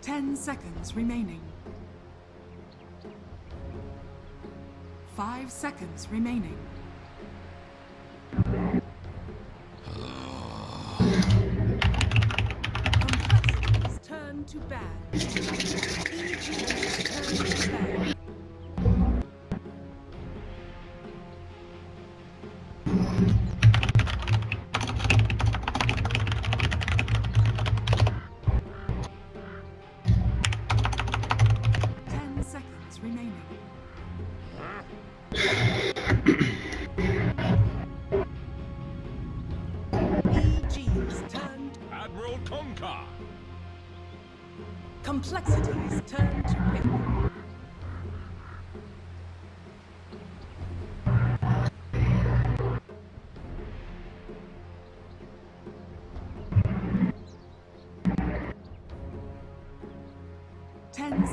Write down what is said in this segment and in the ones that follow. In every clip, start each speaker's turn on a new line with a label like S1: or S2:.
S1: Ten seconds remaining. 5 seconds remaining. Complexities turn to bad. EGs turn to bad. Complexities turn to pick.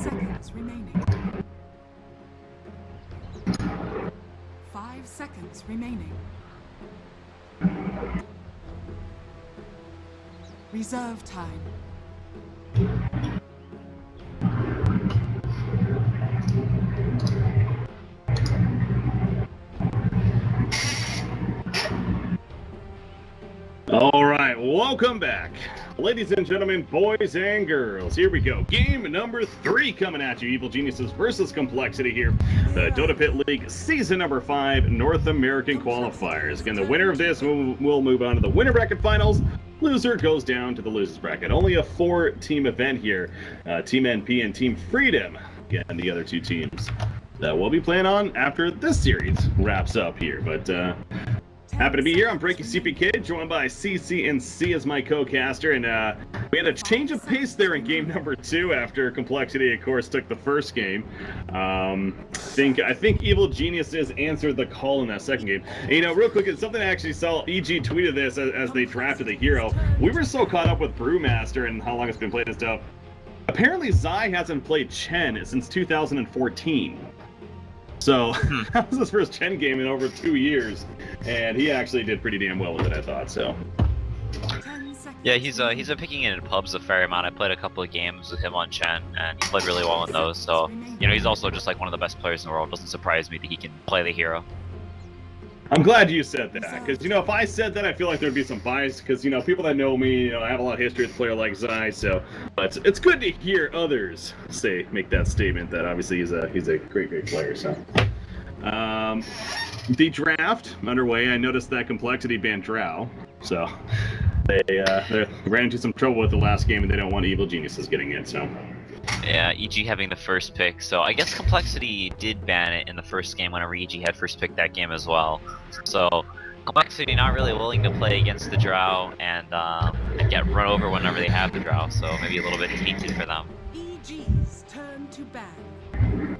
S1: Seconds remaining. 5 seconds remaining. Reserve time.
S2: All right, welcome back. Ladies and gentlemen, boys and girls, here we go. Game number 3 coming at you. Evil Geniuses versus Complexity here. The Dota Pit League Season number 5 North American Qualifiers. Again, the winner of this will move on to the winner bracket finals. Loser goes down to the losers bracket. Only a 4-team event here. Team NP and Team Freedom. Again, the other 2 teams that we'll be playing on after this series wraps up here. But happy to be here. I'm Breaky CPK, joined by CC and C as my co-caster, and we had a change of pace there in game number 2 after Complexity, of course, took the first game. I think Evil Geniuses answered the call in that second game. And, you know, real quick, it's something I actually saw. EG tweeted this as they drafted the hero. We were so caught up with Brewmaster and how long it's been played and stuff. Apparently, Zai hasn't played Chen since 2014. So that was his first Chen game in over 2 years, and he actually did pretty damn well with it, I thought. So
S3: yeah, he's been picking it in pubs a fair amount. I played a couple of games with him on Chen, and he played really well in those. So you know, he's also just like one of the best players in the world. Doesn't surprise me that he can play the hero.
S2: I'm glad you said that, because, you know, if I said that, I feel like there'd be some bias, because, you know, people that know me, you know, I have a lot of history with a player like Zai, so but it's good to hear others make that statement that obviously he's a great player. So the draft underway. I noticed that Complexity banned Drow, so they ran into some trouble with the last game, and they don't want Evil Geniuses getting it. So
S3: yeah, EG having the first pick. So I guess Complexity did ban it in the first game whenever EG had first pick that game as well. So Complexity not really willing to play against the Drow and get run over whenever they have the Drow. So maybe a little bit tainted for them.
S1: EG's turn to ban.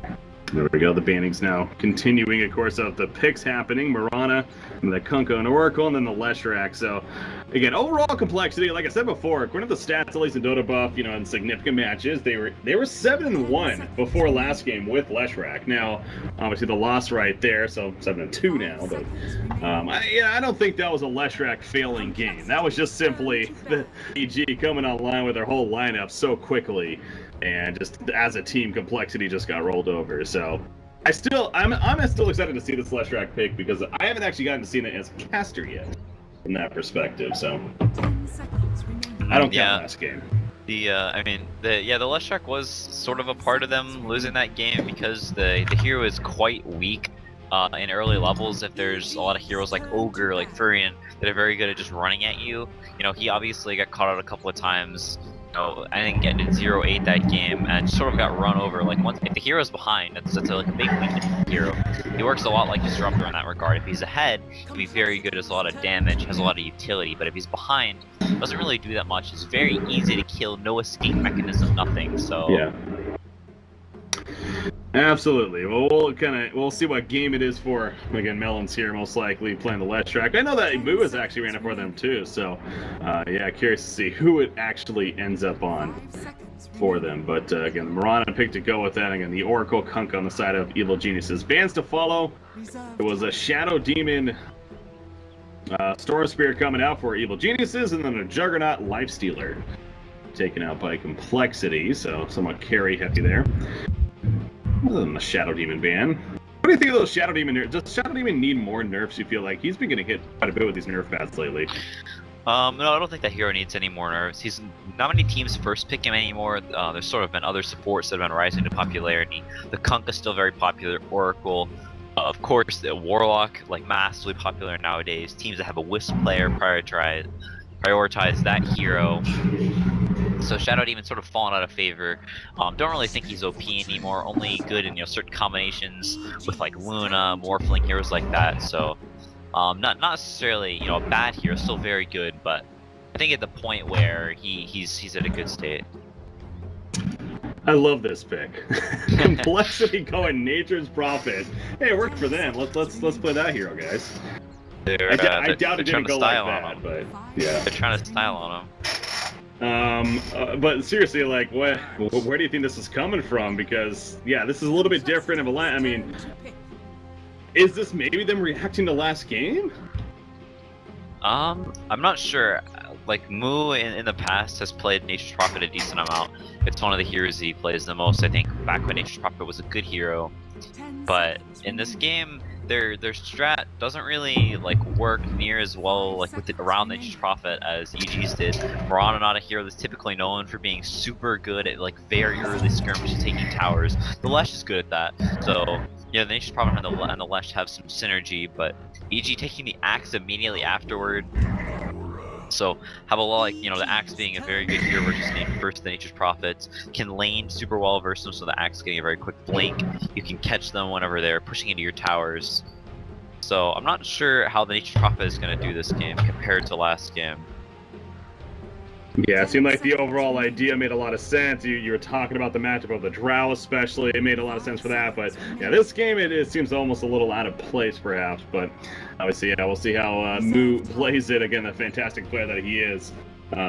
S2: There we go, the bannings now continuing, of course, of the picks happening. Mirana, and the Kunko and Oracle, and then the Leshrac. So, again, overall Complexity, like I said before, according to the stats, at least in Dota Buff, you know, in significant matches, they were 7-1 before last game with Leshrac. Now, obviously the loss right there, so 7-2 now, but I don't think that was a Leshrac failing game. That was just simply the EG coming online with their whole lineup so quickly. And just as a team, Complexity just got rolled over. So I'm still excited to see this Leshrac pick, because I haven't actually gotten to see it as a caster yet from that perspective. So I don't count last game.
S3: The Leshrac was sort of a part of them losing that game, because the hero is quite weak in early levels. If there's a lot of heroes like Ogre, like Furion, that are very good at just running at you. You know, he obviously got caught out a couple of times. I think getting 0-8 that game and sort of got run over. Like, once if the hero's behind, that's like a big weakness for the hero. He works a lot like Disruptor in that regard. If he's ahead, he'll be very good, does a lot of damage, has a lot of utility. But if he's behind, doesn't really do that much. It's very easy to kill, no escape mechanism, nothing. So
S2: yeah. Absolutely. Well, we'll see what game it is for. Again, Melon's here, most likely playing the Leshrac. I know that Ibu has actually ran it for them too, so yeah, curious to see who it actually ends up on for them. But again, Mirana picked to go with that. Again, the Oracle Kunk on the side of Evil Geniuses. Bans to follow. It was a Shadow Demon Storm Spear coming out for Evil Geniuses, and then a Juggernaut Lifestealer taken out by Complexity, so somewhat carry heavy there. Other than the Shadow Demon ban. What do you think of those Shadow Demon nerfs? Does Shadow Demon need more nerfs, you feel like? He's been getting hit quite a bit with these nerf pads lately.
S3: No, I don't think that hero needs any more nerfs. He's not many teams first pick him anymore. There's sort of been other supports that have been rising to popularity. The Kunkka is still very popular. Oracle, of course, the Warlock, like massively popular nowadays. Teams that have a Wisp player prioritize that hero. So Shadow Demon's sort of fallen out of favor. Don't really think he's OP anymore. Only good in certain combinations with like Luna, Morphling, heroes like that. So not necessarily a bad hero. Still very good, but I think at the point where he's at a good state.
S2: I love this pick. Complexity going Nature's Prophet. Hey, it worked for them. Let's play that hero, guys. I doubt it didn't go like that, but yeah.
S3: They're trying to style on him.
S2: But seriously, like, where do you think this is coming from? Because yeah, this is a little bit different of a line. I mean, is this maybe them reacting to last game?
S3: I'm not sure. Like Moo in the past has played Nature's Prophet a decent amount. It's one of the heroes he plays the most. I think back when Nature's Prophet was a good hero, but in this game, their strat doesn't really like work near as well like with it around Nature's Prophet as EG's did. Mirana, not a hero that's typically known for being super good at like very early skirmishes, taking towers. The Lesh is good at that. So yeah, the Nature's Prophet and the Lesh have some synergy, but EG taking the Axe immediately afterward. So have a lot like the Axe being a very good hero versus the Nature's Prophets, can lane super well versus them, so the Axe getting a very quick blink. You can catch them whenever they're pushing into your towers. So I'm not sure how the Nature's Prophet is going to do this game compared to last game.
S2: Yeah, it seemed like the overall idea made a lot of sense. You were talking about the matchup of the Drow especially. It made a lot of sense for that. But yeah, this game, it seems almost a little out of place perhaps. But obviously, yeah, we'll see how Moo plays it. Again, the fantastic player that he is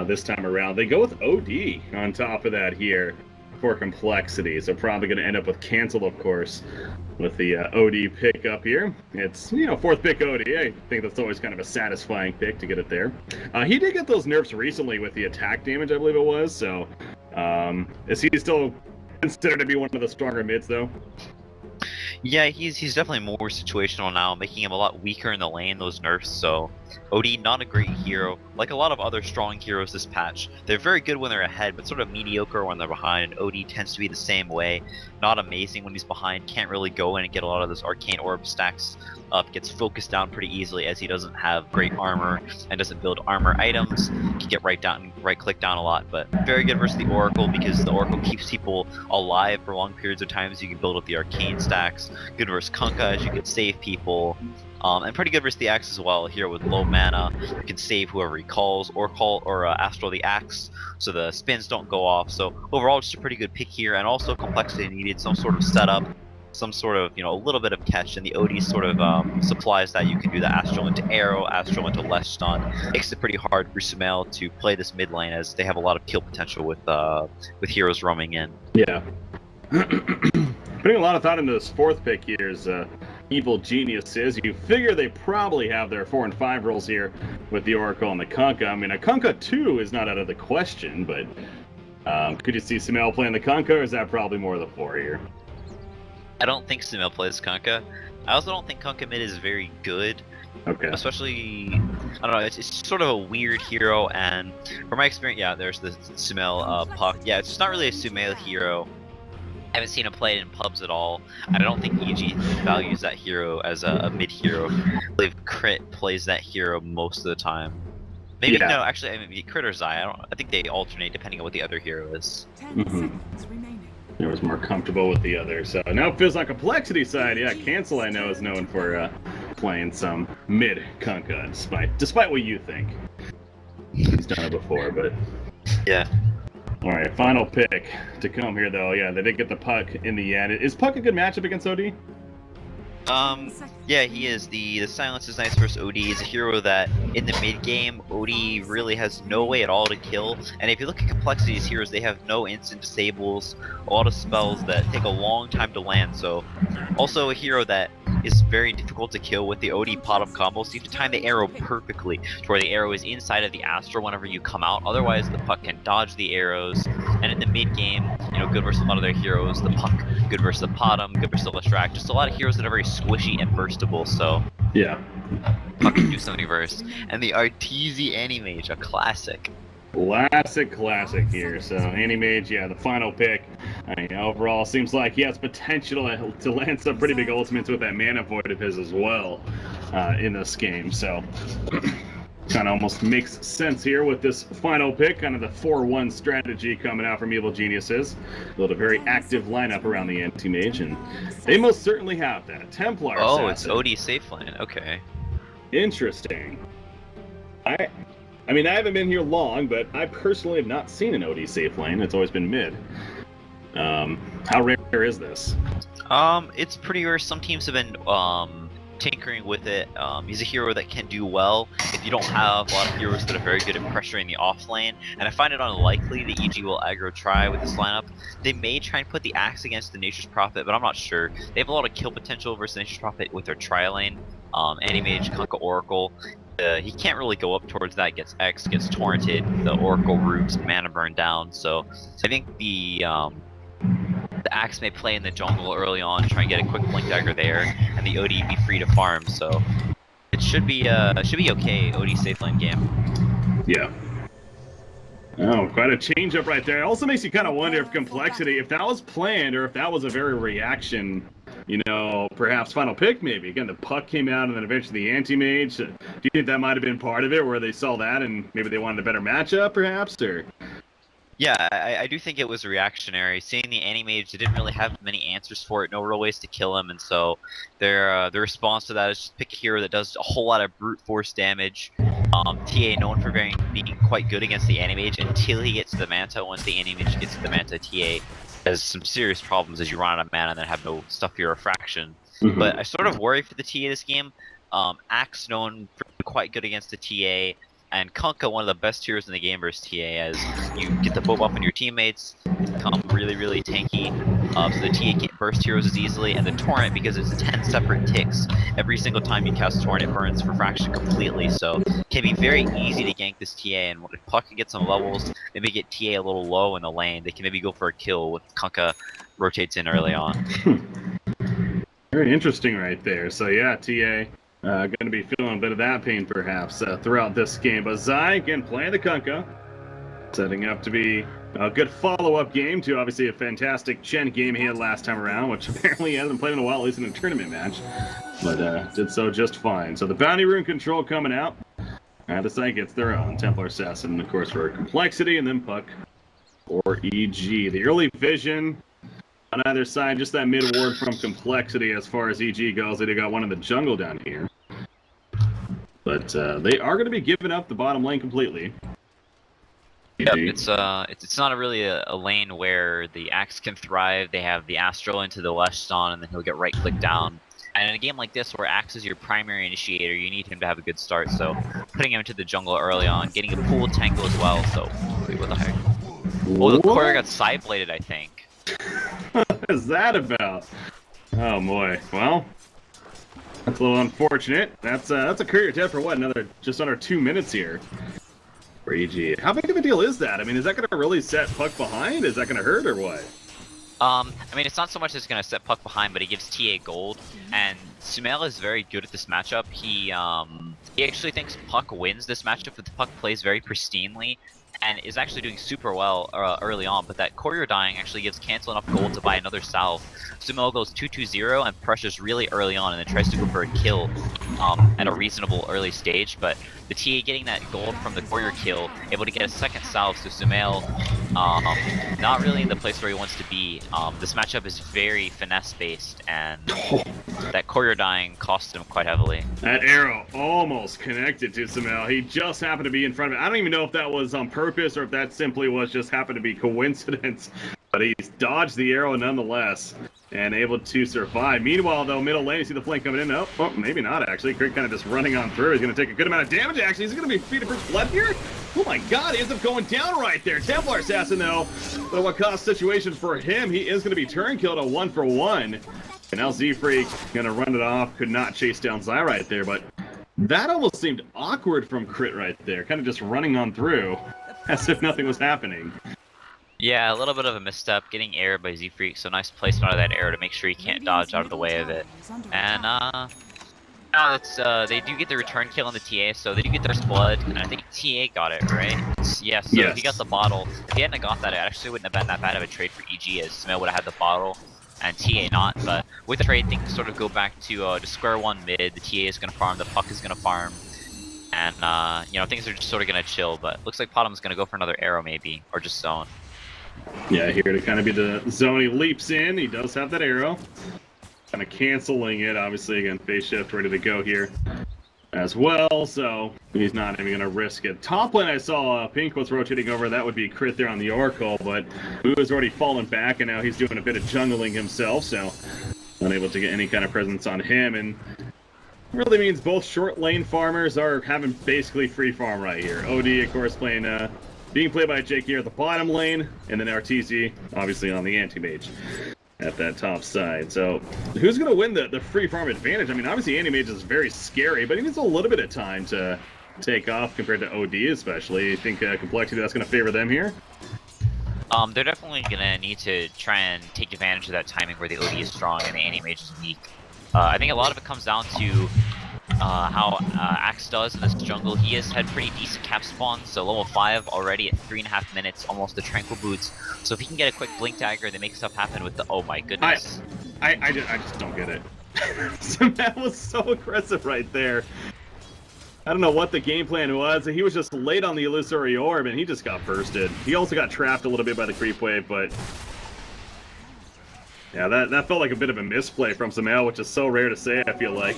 S2: this time around. They go with OD on top of that here for Complexity. So probably going to end up with Cancel, of course, with the OD pick up here. It's, fourth pick OD. I think that's always kind of a satisfying pick to get it there. He did get those nerfs recently with the attack damage, I believe it was. So is he still considered to be one of the stronger mids, though?
S3: Yeah, he's definitely more situational now, making him a lot weaker in the lane, those nerfs. So OD, not a great hero. Like a lot of other strong heroes this patch, they're very good when they're ahead, but sort of mediocre when they're behind. And OD tends to be the same way. Not amazing when he's behind, can't really go in and get a lot of those arcane orb stacks up, gets focused down pretty easily as he doesn't have great armor and doesn't build armor items. Can get right click down a lot, but very good versus the Oracle because the Oracle keeps people alive for long periods of time, so you can build up the arcane stacks. Good versus Kunkka as you can save people. And pretty good versus the Axe as well. Here with low mana, you can save whoever he calls, or Astral the Axe, so the spins don't go off. So overall, just a pretty good pick here, and also Complexity needed some sort of setup, some sort of a little bit of catch, and the OD sort of supplies that. You can do the Astral into Arrow, Astral into Less Stun. Makes it pretty hard for Sumail to play this mid lane as they have a lot of kill potential with heroes roaming in.
S2: Yeah. Putting a lot of thought into this fourth pick here is Evil Geniuses. You figure they probably have their 4 and 5 rolls here with the Oracle and the Kunkka. I mean, a Kunkka 2 is not out of the question, but could you see Sumail playing the Kunkka, or is that probably more of the 4 here?
S3: I don't think Sumail plays Kunkka. I also don't think Kunkka mid is very good.
S2: Okay.
S3: Especially, I don't know, it's sort of a weird hero, and from my experience, yeah, there's the Sumail Puck. Yeah, it's not really a Sumail hero. I haven't seen him play it in pubs at all. I don't think EG values that hero as a mid hero. I believe Crit plays that hero most of the time. Maybe no, actually, I mean Crit or Zai. I think they alternate depending on what the other hero is.
S1: 10 seconds remaining.
S2: It was more comfortable with the other. So now it feels like Complexity side. Yeah, Cancel I know is known for playing some mid Kunkka, despite what you think. He's done it before, but
S3: yeah.
S2: All right, final pick to come here, though. Yeah, they did get the Puck in the end. Is Puck a good matchup against OD?
S3: Yeah, he is. The silence is nice versus OD. He's a hero that in the mid game, OD really has no way at all to kill. And if you look at Complexity's heroes, they have no instant disables, a lot of spells that take a long time to land. So also a hero that is very difficult to kill with the OD pot-up combo, so you have to time the arrow perfectly to where the arrow is inside of the Astral whenever you come out. Otherwise, the puck can dodge the arrows. And in the mid-game, you know, good versus a lot of their heroes, the puck, good versus the Potom, good versus the Lestrak, just a lot of heroes that are very squishy and burstable, so
S2: Yeah.
S3: puck can do something verse. And the Arteezy Animage, a classic.
S2: Classic here. So Animage, yeah, the final pick. I mean, overall, seems like he has potential to land some pretty big ultimates with that mana void of his as well in this game. So kind of almost makes sense here with this final pick, kind of the 4-1 strategy coming out from Evil Geniuses. Build a very active lineup around the Anti-Mage, and they most certainly have that. Templar
S3: Oh,
S2: Assassin.
S3: it's OD safe lane, okay.
S2: Interesting. I mean, I haven't been here long, but I personally have not seen an OD safe lane. It's always been mid. How rare is this?
S3: It's pretty rare. Some teams have been tinkering with it. He's a hero that can do well if you don't have a lot of heroes that are very good at pressuring the off lane, and I find it unlikely that EG will aggro try with this lineup. They may try and put the Axe against the Nature's Prophet, but I'm not sure. They have a lot of kill potential versus Nature's Prophet with their tri lane. Animage, Kunkka, Oracle. He can't really go up towards that, gets X, gets torrented, the Oracle roots, mana burn down, so I think the Axe may play in the jungle early on, try and get a quick blink dagger there, and the OD be free to farm, so it should be okay, OD safe lane game.
S2: Yeah. Oh, quite a change up right there. It also makes you kind of wonder if Complexity, if that was planned or if that was a very reaction, you know, perhaps final pick maybe. Again, the puck came out and then eventually the Anti-Mage. Do you think that might have been part of it where they saw that and maybe they wanted a better matchup perhaps, or?
S3: Yeah, I do think it was reactionary. Seeing the Animage, they didn't really have many answers for it, no real ways to kill him, and so their response to that is just pick a hero that does a whole lot of brute force damage. TA known for being quite good against the Animage until he gets to the Manta. Once the Animage gets to the Manta, TA has some serious problems as you run out of mana and then have no stuff for your refraction. But I sort of worry for the TA this game. Axe known for being quite good against the TA, and Kunkka, one of the best heroes in the game versus TA, as you get the bow buff on your teammates, become really tanky, so the TA can't burst heroes as easily, and the Torrent, because it's 10 separate ticks, every single time you cast Torrent it burns refraction completely, so it can be very easy to gank this TA, and if Puck can get some levels, maybe get TA a little low in the lane, they can maybe go for a kill with Kunkka rotates in early on.
S2: Very interesting right there. So yeah, TA going to be feeling a bit of that pain perhaps throughout this game. But Zai again playing the Kunkka, setting up to be a good follow-up game to obviously a fantastic Chen game he had last time around, which apparently he hasn't played in a while, at least in a tournament match, but did so just fine. So the Bounty Rune control coming out. The side gets their own Templar Assassin, of course, for Complexity, and then Puck or EG. The early vision on either side, just that mid ward from Complexity as far as EG goes. They got one in the jungle down here. But they are going to be giving up the bottom lane completely.
S3: Yep, it's not really a lane where the Axe can thrive. They have the Astral into the Leshton, and then he'll get right-click down. And in a game like this, where Axe is your primary initiator, you need him to have a good start. So putting him into the jungle early on, getting a pool tangle as well. So wait, what the heck? Oh, the courier got side-bladed, I think.
S2: What is that about? Oh boy. Well, that's a little unfortunate. That's a courier dead for what? Another just under 2 minutes here for EG. How big of a deal is that? I mean, is that going to really set Puck behind? Is that going to hurt or what?
S3: I mean, it's not so much as going to set Puck behind, but he gives TA gold, and sumail is very good at this matchup. He actually thinks Puck wins this matchup, but the Puck plays very pristinely, and is actually doing super well early on, but that courier dying actually gives Cancel enough gold to buy another salve. Sumail goes 2-2-0 and pressures really early on, and then tries to go for a kill at a reasonable early stage, but the TA getting that gold from the courier kill, able to get a second salve, so Sumail not really in the place where he wants to be. This matchup is very finesse-based, and that courier dying cost him quite heavily.
S2: That arrow almost connected to Sumail. He just happened to be in front of it. I don't even know if that was on purpose or if that simply was just happened to be coincidence, but he's dodged the arrow nonetheless. and able to survive. Meanwhile, though, middle lane, you see the flank coming in. Oh, maybe not, actually. Crit kind of just running on through. He's going to take a good amount of damage, actually. Is he going to be defeated for blood here? Oh my god, he ends up going down right there. Templar Assassin, though. But what cost situation for him, he is going to be turn killed a 1-for-1. And now Z-Freak going to run it off. Could not chase down Zai right there, but that almost seemed awkward from Crit right there. Kind of just running on through as if nothing was happening.
S3: Yeah, a little bit of a misstep, getting aired by Z-Freak, so nice placement of that air to make sure he can't dodge out of the way of it. And, now it's, they do get the return kill on the TA, so they do get their blood, and I think TA got it, right? Yeah, so
S2: yes.
S3: He got the bottle. If he hadn't got that, it actually wouldn't have been that bad of a trade for EG, as Smell would have had the bottle, and TA not, but with the trade, things sort of go back to square one mid. The TA is going to farm, the puck is going to farm, and, you know, things are just sort of going to chill, but looks like Bottom's going to go for another arrow, maybe, or just zone.
S2: Yeah, here to kind of be the zone. He leaps in. He does have that arrow. Kind of canceling it. Obviously, again, phase shift ready to go here as well. So he's not even going to risk it. Top lane, I saw Pink was rotating over. That would be Crit there on the Oracle, but Wu has already fallen back, and now he's doing a bit of jungling himself. So unable to get any kind of presence on him. And really means both short lane farmers are having basically free farm right here. OD, of course, being played by Jake here at the bottom lane, and then RTZ, obviously, on the anti-mage at that top side. So, who's going to win the free farm advantage? I mean, obviously, anti-mage is very scary, but he needs a little bit of time to take off compared to OD, especially. You think complexity, that's going to favor them here?
S3: They're definitely going to need to try and take advantage of that timing where the OD is strong and the anti-mage is weak. I think a lot of it comes down to how Axe does in this jungle. He has had pretty decent cap spawns, so level 5 already at 3.5 minutes, almost the Tranquil Boots. So if he can get a quick Blink Dagger, they make stuff happen with the... Oh my goodness.
S2: I just don't get it. So that was so aggressive right there. I don't know what the game plan was. He was just late on the Illusory Orb, and he just got bursted. He also got trapped a little bit by the creep wave, but... yeah, that felt like a bit of a misplay from Sumail, which is so rare to say, I feel like.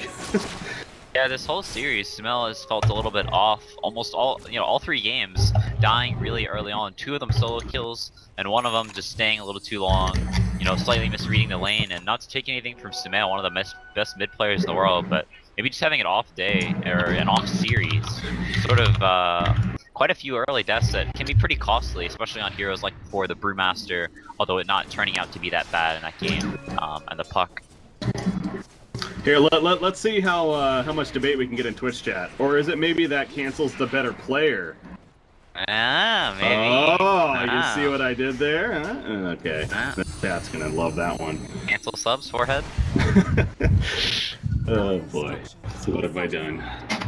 S3: Yeah, this whole series, Sumail has felt a little bit off. Almost all 3 games, dying really early on. 2 of them solo kills, and 1 of them just staying a little too long. You know, slightly misreading the lane, and not to take anything from Sumail, one of the best mid players in the world, but maybe just having an off day, or an off series. Sort of, quite a few early deaths that can be pretty costly, especially on heroes like before, the Brewmaster, although it not turning out to be that bad in that game, and the puck.
S2: Here, let's see how much debate we can get in Twitch chat. Or is it maybe that cancels the better player?
S3: Maybe.
S2: Oh, you see what I did there? Huh? Okay. Chat's gonna love that one.
S3: Cancel subs, forehead?
S2: Oh boy. So what have I done?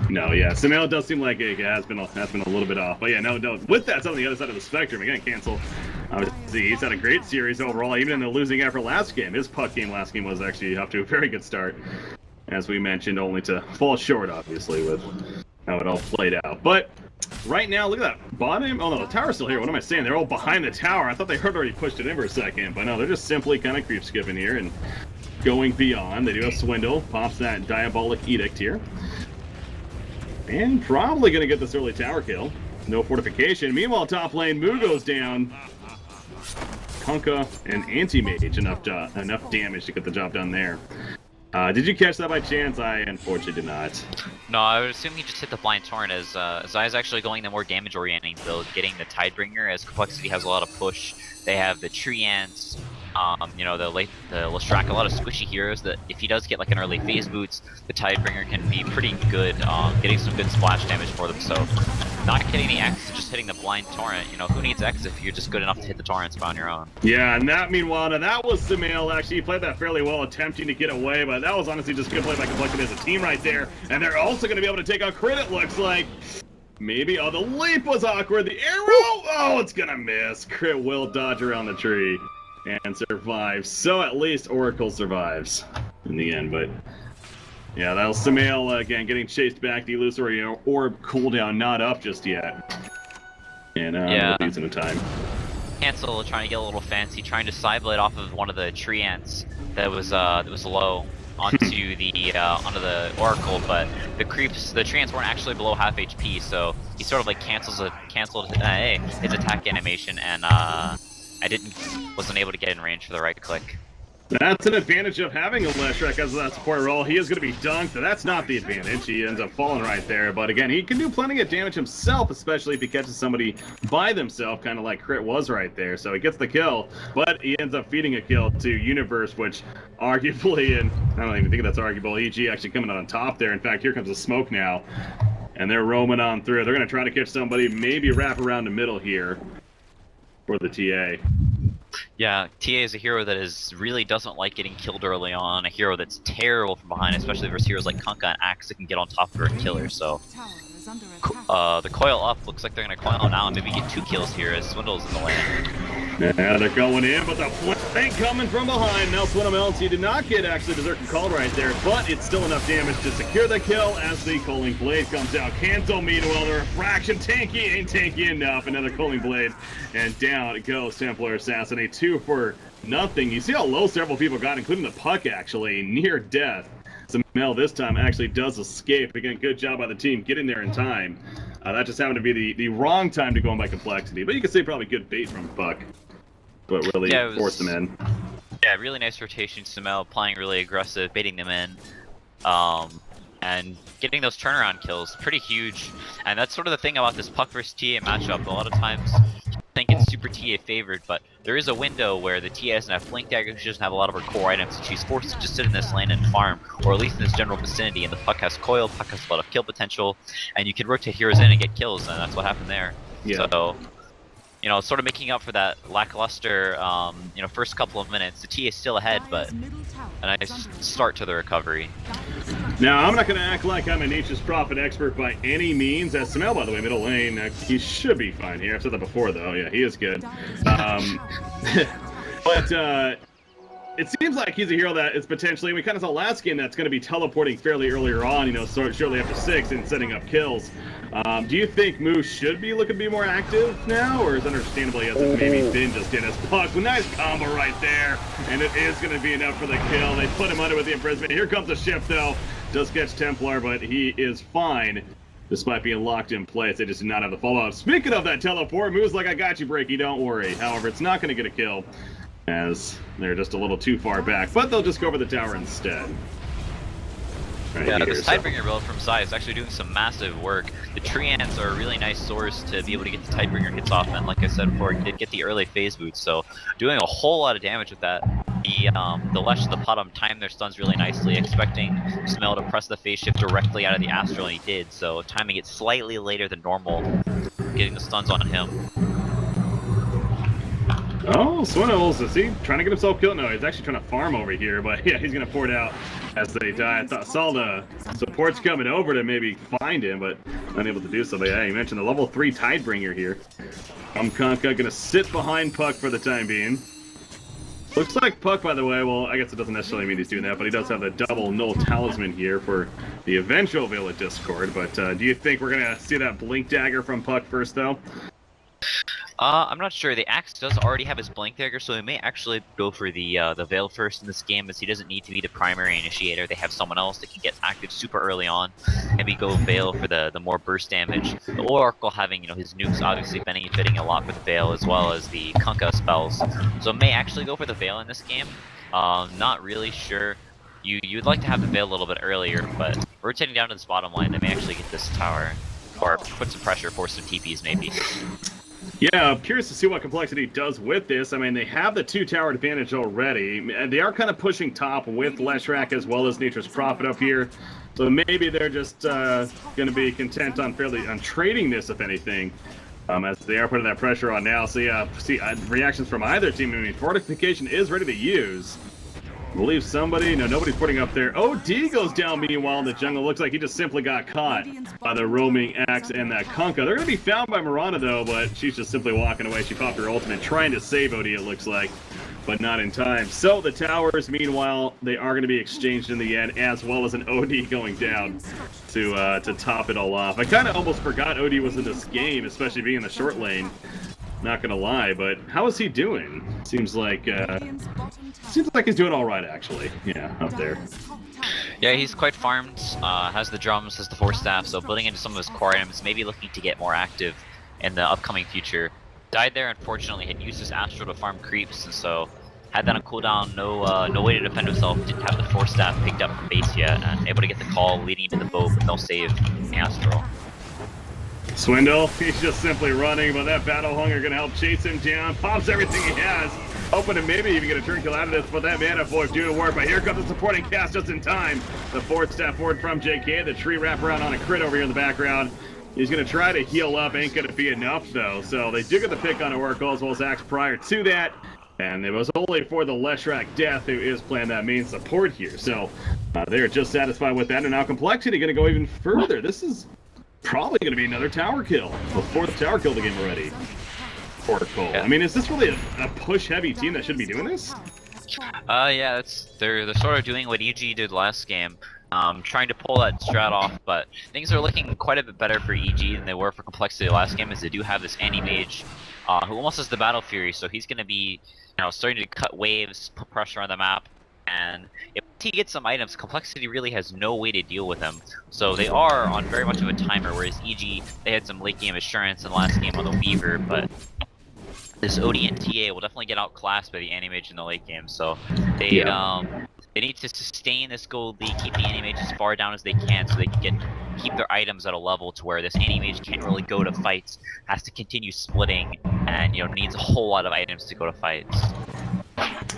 S2: No, yeah, Sumail does seem like it has been a little bit off. But yeah, no. With that, it's on the other side of the spectrum. Again, cancel. Obviously, he's had a great series overall, even in the losing effort last game. His puck game last game was actually off to a very good start, as we mentioned, only to fall short, obviously, with how it all played out. But right now, look at that bottom. Oh no, the tower's still here. What am I saying? They're all behind the tower. I thought they had already pushed it in for a second, but no, they're just simply kind of creep skipping here and going beyond. They do have Swindle, pops that Diabolic Edict here. And probably going to get this early tower kill. No fortification. Meanwhile, top lane, Moo goes down. Kunkka and Anti-Mage, enough damage to get the job done there. Did you catch that by chance? I unfortunately did not.
S3: No, I would assume he just hit the blind torrent as Zai's actually going the more damage-oriented build, getting the Tidebringer as Complexity has a lot of push. They have the Tree Ants, you know, the Lestrak, a lot of squishy heroes that if he does get like an early phase boots, the Tidebringer can be pretty good, getting some good splash damage for them. So not hitting the X, just hitting the blind torrent. You know, who needs X if you're just good enough to hit the torrents on your own?
S2: Yeah, and that meanwhile, that was Sumail. Actually, he played that fairly well, attempting to get away, but that was honestly just good play by Complexity as a team right there. And they're also going to be able to take out Crit, it looks like. Maybe. Oh, the leap was awkward. The arrow! Oh, it's going to miss. Crit will dodge around the tree and survive. So at least Oracle survives in the end, but yeah, that was Sumail again getting chased back. The Illusory Orb cooldown not up just yet. And
S3: yeah,
S2: losing the time.
S3: Cancel trying to get a little fancy, trying to side blade off of one of the Tree Ants that was low onto the Oracle, but the Tree Ants weren't actually below half HP, so he sort of like canceled his attack animation, and wasn't able to get in range for the right click.
S2: That's an advantage of having a Leshrac as that support role. He is going to be dunked. That's not the advantage. He ends up falling right there. But again, he can do plenty of damage himself, especially if he catches somebody by themselves, kind of like Crit was right there. So he gets the kill, but he ends up feeding a kill to Universe, which arguably, and I don't even think that's arguable, EG actually coming on top there. In fact, here comes the smoke now, and they're roaming on through. They're going to try to catch somebody, maybe wrap around the middle here for the TA.
S3: Yeah, TA is a hero that really doesn't like getting killed early on, a hero that's terrible from behind, especially versus heroes like Kunkka and Axe that can get on top of her and kill her, so... the coil up, looks like they're gonna coil now and maybe get 2 kills here as Swindle's in the lane.
S2: Yeah, they're going in, but the flank coming from behind. Now Swindle Melty did not get actually Berserker called right there, but it's still enough damage to secure the kill as the Coaling Blade comes out. Cancel, meanwhile, the refraction tanky ain't tanky enough. Another Coaling Blade, and down it goes Templar Assassinate. 2 for nothing. You see how low several people got, including the Puck, actually, near death. Mel this time actually does escape. Again, good job by the team getting there in time. That just happened to be the wrong time to go in by complexity, but you could say probably good bait from Puck, but really forced them in.
S3: Yeah, really nice rotation. Samel playing really aggressive, baiting them in, and getting those turnaround kills, pretty huge. And that's sort of the thing about this Puck versus TA matchup. A lot of times I think it's super TA favored, but there is a window where the TA doesn't have Blink Dagger, she doesn't have a lot of her core items, and she's forced to just sit in this lane and farm, or at least in this general vicinity, and the Puck has coil, Puck has a lot of kill potential, and you can rotate heroes in and get kills, and that's what happened there.
S2: Yeah.
S3: So, you know, sort of making up for that lackluster, you know, first couple of minutes. The TA is still ahead, but a nice start to the recovery.
S2: Now, I'm not going to act like I'm a Nature's Prophet expert by any means. As Samel, by the way, middle lane, he should be fine here. I've said that before, though. Yeah, he is good. But it seems like he's a hero that is potentially, we kind of saw last game, that's going to be teleporting fairly earlier on, you know, shortly after 6 and setting up kills. Do you think Moose should be looking to be more active now, or is understandably as if maybe Finn just did his Puck? Well, nice combo right there, and it is going to be enough for the kill. They put him under with the imprisonment. Here comes the shift, though. Does catch Templar, but he is fine, despite being locked in place. They just did not have the follow-up. Speaking of that teleport, Moose like, I got you, Breaky, don't worry. However, it's not going to get a kill, as they're just a little too far back, but they'll just go over the tower instead. Right
S3: yeah,
S2: here,
S3: this Tidebringer build from Sai is actually doing some massive work. The tree ants are a really nice source to be able to get the Tidebringer hits off, and like I said before, did get the early phase boots, so doing a whole lot of damage with that. The Lesh and the Potom timed their stuns really nicely, expecting Smell to press the phase shift directly out of the Astral, and he did, so timing it slightly later than normal, getting the stuns on him.
S2: Oh, Swindles, is he trying to get himself killed? No, he's actually trying to farm over here, but yeah, he's going to pour it out as they die. I saw the supports coming over to maybe find him, but unable to do so. But yeah, you mentioned the level 3 Tidebringer here. Kunkka going to sit behind Puck for the time being. Looks like Puck, by the way, well, I guess it doesn't necessarily mean he's doing that, but he does have the double null talisman here for the eventual Veil of Discord. But do you think we're going to see that Blink Dagger from Puck first, though?
S3: I'm not sure. The Axe does already have his Blink Dagger, so he may actually go for the Veil first in this game, as he doesn't need to be the primary initiator. They have someone else that can get active super early on. Maybe go Veil for the more burst damage. The Oracle having, you know, his nukes obviously benefiting a lot with Veil, as well as the Kunkka spells. So may actually go for the Veil in this game. Not really sure. You'd like to have the Veil a little bit earlier, but rotating down to this bottom line, they may actually get this tower. Or put some pressure, force some TPs maybe.
S2: Yeah, I'm curious to see what Complexity does with this. I mean, they have the 2-tower advantage already, and they are kind of pushing top with Leshrac as well as Nature's Prophet up here. So maybe they're just going to be content on trading this, if anything, as they are putting that pressure on now. So yeah, see reactions from either team. I mean, Fortification is ready to use. I believe somebody, no, nobody's putting up there. OD goes down meanwhile in the jungle. Looks like he just simply got caught by the roaming Axe and that Kunkka. They're going to be found by Mirana, though, but she's just simply walking away. She popped her ultimate, trying to save OD, it looks like, but not in time. So the towers, meanwhile, they are going to be exchanged in the end, as well as an OD going down to top it all off. I kind of almost forgot OD was in this game, especially being in the short lane. Not gonna lie, but how is he doing? Seems like he's doing all right, actually. Yeah, up there.
S3: Yeah, he's quite farmed. Has the drums, has the force staff, so building into some of his core items, maybe looking to get more active in the upcoming future. Died there, unfortunately. Had used his Astral to farm creeps, and so had that on cooldown, no way to defend himself, didn't have the force staff picked up from base yet, and able to get the call leading into the boat, but no save Astral.
S2: Swindle, he's just simply running, but that battle hunger gonna help chase him down. Pops everything he has, hoping to maybe even get a turn kill out of this, but that mana void doing work. But here comes the supporting cast just in time. The forward step forward from JK, the tree wraparound on a crit over here in the background. He's gonna try to heal up, ain't gonna be enough though. So they do get the pick on Oracle as well as Axe prior to that. And it was only for the Leshrac Death who is playing that main support here. So they're just satisfied with that. And now Complexity gonna go even further. This is probably going to be another tower kill. The 4th tower kill of the game already. For coL.
S3: Yeah.
S2: I mean, is this really a push-heavy team that should be doing this?
S3: Yeah, they're sort of doing what EG did last game, trying to pull that strat off, but things are looking quite a bit better for EG than they were for Complexity last game, as they do have this anti-mage, who almost has the Battle Fury, so he's going to be, starting to cut waves, put pressure on the map, and if he gets some items, Complexity really has no way to deal with him. So they are on very much of a timer, whereas EG, they had some late game assurance in the last game on the Weaver, but this OD and TA will definitely get outclassed by the Animage in the late game. So they need to sustain this gold lead, keep the Animage as far down as they can so they can keep their items at a level to where this Animage can't really go to fights, has to continue splitting, and needs a whole lot of items to go to fights.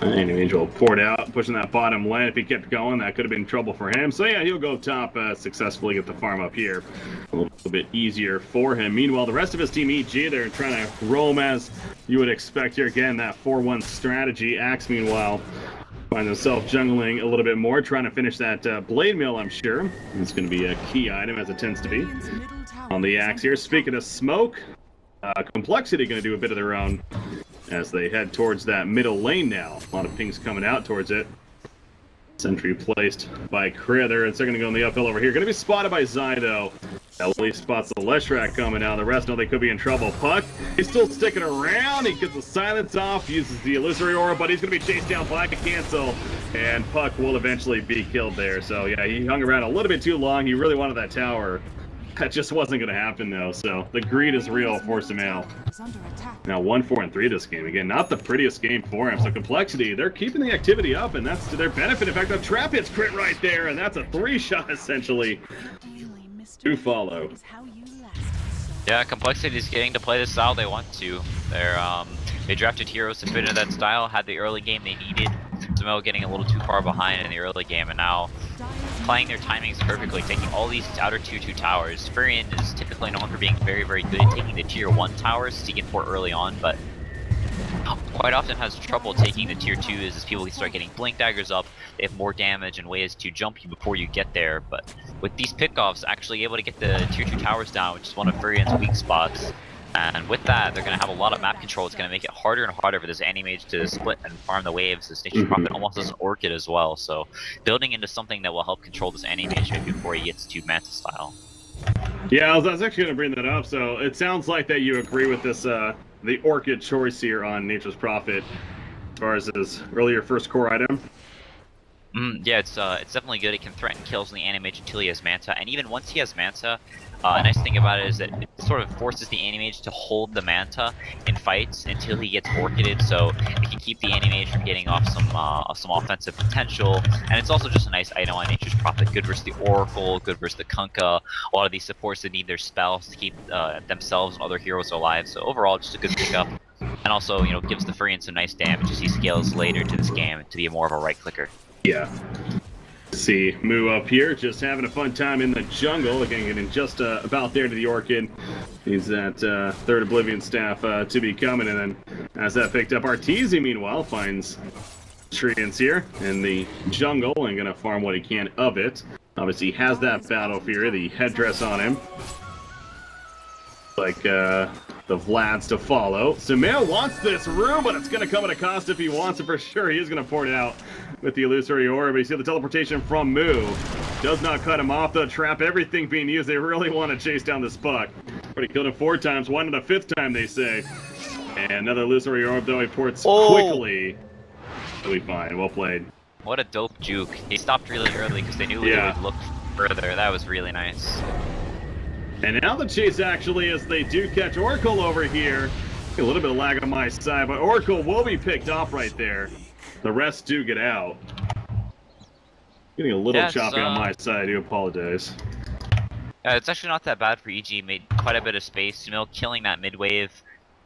S2: Angel poured out, pushing that bottom lane. If he kept going, that could have been trouble for him. So yeah, he'll go top, successfully get the farm up here. A little bit easier for him. Meanwhile, the rest of his team, EG, they're trying to roam as you would expect here. Again, that 4-1 strategy. Axe, meanwhile, find themselves jungling a little bit more, trying to finish that blade mill, I'm sure. It's going to be a key item, as it tends to be, on the Axe here. Speaking of smoke, Complexity going to do a bit of their own as they head towards that middle lane now. A lot of pings coming out towards it. Sentry placed by Crither. It's going to go in the uphill over here. Going to be spotted by Zydo. At least spots the Leshrac coming out. The rest know they could be in trouble. Puck, he's still sticking around. He gets the silence off, uses the illusory aura, but he's going to be chased down by a cancel. And Puck will eventually be killed there. So yeah, he hung around a little bit too long. He really wanted that tower. That just wasn't going to happen, though, so the greed is real, forced him out. Now 1-4-3 this game. Again, not the prettiest game for him, so Complexity, they're keeping the activity up, and that's to their benefit. In fact, the trap hits crit right there, and that's a 3-shot, essentially, to follow.
S3: Yeah, Complexity is getting to play the style they want to. They drafted heroes to fit into that style, had the early game they needed. Samel getting a little too far behind in the early game, and now playing their timings perfectly, taking all these outer 2-2 towers. Furion is typically known for being very, very good at taking the tier 1 towers, seeking for early on, but quite often has trouble taking the tier 2s as people start getting blink daggers up. They have more damage and ways to jump you before you get there, but with these pickoffs, actually able to get the tier 2 towers down, which is one of Furion's weak spots. And with that, they're going to have a lot of map control. It's going to make it harder and harder for this Animage to split and farm the waves. This Nature's Prophet almost as an Orchid as well. So building into something that will help control this Animage before he gets to Manta style.
S2: Yeah, I was actually going to bring that up. So it sounds like that you agree with this, the Orchid choice here on Nature's Prophet as far as his earlier first core item.
S3: Yeah, it's definitely good. It can threaten kills in the Animage until he has Manta. And even once he has Manta, a nice thing about it is that it sort of forces the Animage to hold the Manta in fights until he gets Orchided, so it can keep the Animage from getting off some offensive potential. And it's also just a nice item on Nature's Prophet, good versus the Oracle, good versus the Kunkka, a lot of these supports that need their spells to keep themselves and other heroes alive. So overall, just a good pickup. And also, gives the Furion some nice damage as he scales later to this game to be more of a right clicker.
S2: Yeah. See Moo up here, just having a fun time in the jungle. Again, getting just about there to the Orchid. He's that third Oblivion staff to be coming, and then as that picked up, Arteezy meanwhile finds Treants here in the jungle and gonna farm what he can of it. Obviously, he has that Battle Fury, the headdress on him, like the Vlads to follow. Sumail wants this room, but it's gonna come at a cost if he wants it for sure. He is gonna pour it out with the illusory aura, but you see the teleportation from Moo. Does not cut him off, though. Trap, everything being used. They really want to chase down this Puck. Already killed him 4 times, one and a 5th time, they say. And another illusory orb, though, he ports quickly. He'll be fine. Well played.
S3: What a dope juke. He stopped really early because they knew they would look further. That was really nice.
S2: And now the chase, actually, as they do catch Oracle over here. A little bit of lag on my side, but Oracle will be picked off right there. the rest do get out. Getting a little
S3: Yeah, it's,
S2: choppy on my side, I do apologize.
S3: It's actually not that bad for EG. Made quite a bit of space, killing that mid wave.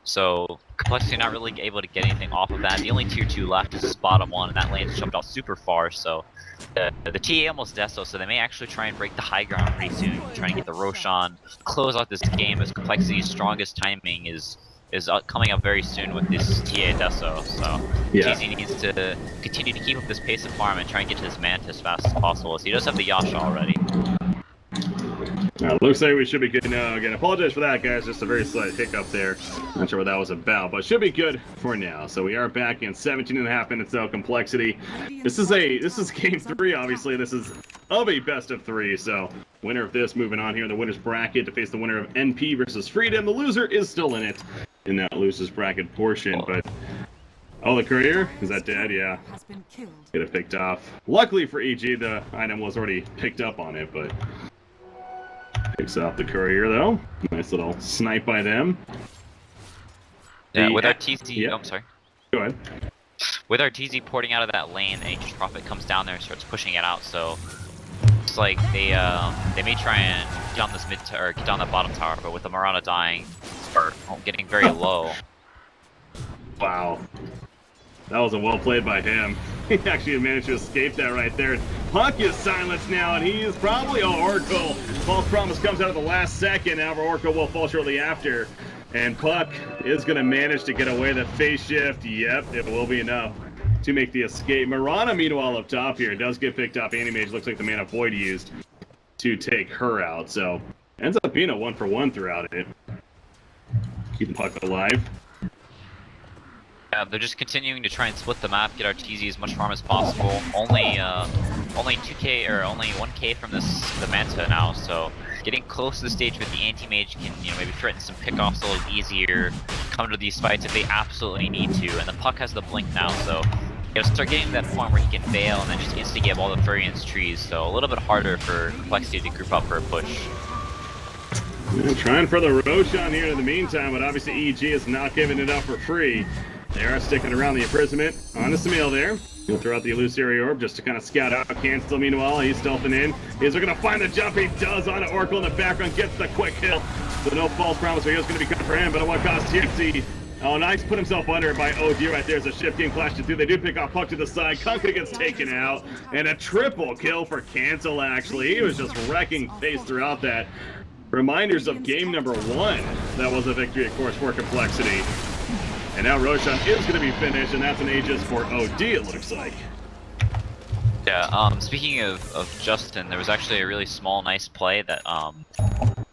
S3: So Complexity not really able to get anything off of that. The only tier 2 left is this bottom one, and that lane's jumped out super far. So the TA almost deso, so they may actually try and break the high ground pretty soon, trying to get the Roshan, close out this game as Complexity's strongest timing is coming up very soon with this TA deso. So
S2: yeah.
S3: TZ needs to continue to keep up this pace of farm and try and get to this Manta as fast as possible. So he does have the Yasha already.
S2: Looks like we should be good now. Again, apologize for that, guys. Just a very slight hiccup there. Not sure what that was about, but should be good for now. So we are back in 17.5 minutes now. Complexity. This is game 3. Obviously, this is of a best of 3. So winner of this moving on here in the winners bracket to face the winner of NP versus Freedom. The loser is still in it in that losers bracket portion, but. Oh, the courier? Is that dead? Yeah. Get it picked off. Luckily for EG, the item was already picked up on it, but. Picks off the courier though. Nice little snipe by them.
S3: Yeah, with our TZ.
S2: Yep.
S3: Oh, I'm sorry.
S2: Go ahead.
S3: With our TZ porting out of that lane, the Aegis Prophet comes down there and starts pushing it out. So it's like they may try and get on this or get down the bottom tower, but with the Mirana dying or getting very low.
S2: Wow. That was a well played by him. He actually managed to escape that right there. Puck is silenced now, and he is probably Oracle. False Promise comes out at the last second. However, Oracle will fall shortly after. And Puck is going to manage to get away the phase shift. Yep, it will be enough to make the escape. Mirana, meanwhile, up top here, does get picked up. Animage looks like the Mana Void used to take her out. So, ends up being a 1-for-1 throughout it. Keeping Puck alive.
S3: Yeah, they're just continuing to try and split the map, get our TZ as much farm as possible. Only 2k or only 1k from the Manta now, so getting close to the stage with the anti-mage can maybe threaten some pickoffs a little easier, come to these fights if they absolutely need to. And the Puck has the blink now, so you gotta start getting that farm where he can bail and then just insta-give all the Furian's trees. So a little bit harder for Complexity to group up for a push.
S2: Yeah, trying for the Roshan here in the meantime, but obviously EG is not giving it up for free. They are sticking around the imprisonment on the Samil there. He'll throw out the illusory orb just to kind of scout out Cancel. Meanwhile, he's stealthing in. He's going to find the jump. He does on Oracle in the background, gets the quick kill. So no false promise, but he was going to be coming for him. But at what cost? TFC. Oh, nice. Put himself under by OD right there as a shift game clashes through. They do pick off Puck to the side. Kunkka gets taken out. And a triple kill for Cancel, actually. He was just wrecking face throughout that. Reminders of game number 1. That was a victory, of course, for Complexity. And now Roshan is going to be finished, and that's an Aegis for OD, it looks like.
S3: Yeah, speaking of Justin, there was actually a really small, nice play that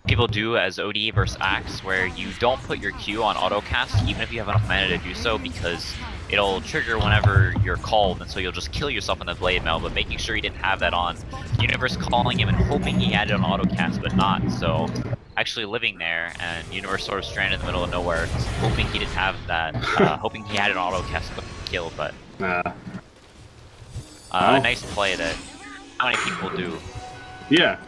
S3: people do as OD versus Axe, where you don't put your Q on autocast, even if you have enough mana to do so, because it'll trigger whenever you're called, and so you'll just kill yourself in the blade mail, but making sure you didn't have that on. Universe calling him and hoping he had it on autocast, but not, so actually living there, and Universe sort of stranded in the middle of nowhere, hoping he didn't have that, hoping he had an autocast kill, but nice play that not many people do.
S2: Yeah.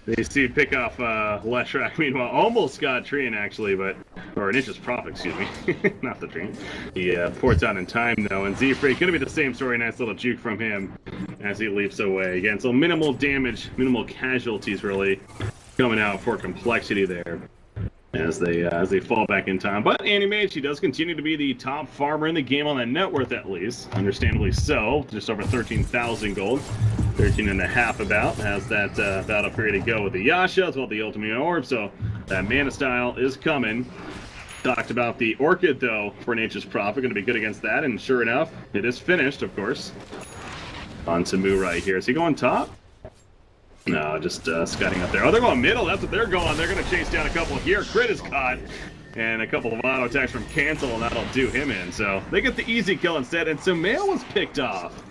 S2: They see pick off Leshrac, meanwhile, almost got Trian actually, but, or an Aegis Prophet, excuse me, not the Trian. He ports out in time though, and Z-Freak, gonna be the same story, nice little juke from him as he leaps away. Again, so minimal damage, minimal casualties really coming out for Complexity there as they fall back in time. But Animage, he does continue to be the top farmer in the game on the net worth at least, understandably so, just over 13,000 gold. 13.5 about, has that battle period to go with the Yasha as well, the Ultimate Orb, so that Mana Style is coming. Talked about the Orchid though for Nature's Prophet, going to be good against that, and sure enough, it is finished, of course. On Samu right here. Is he going top? No, just scouting up there. Oh, they're going middle. That's what they're going. They're going to chase down a couple here. Crit is caught. And a couple of auto attacks from Cancel, and that'll do him in. So they get the easy kill instead. And Sumail was picked off.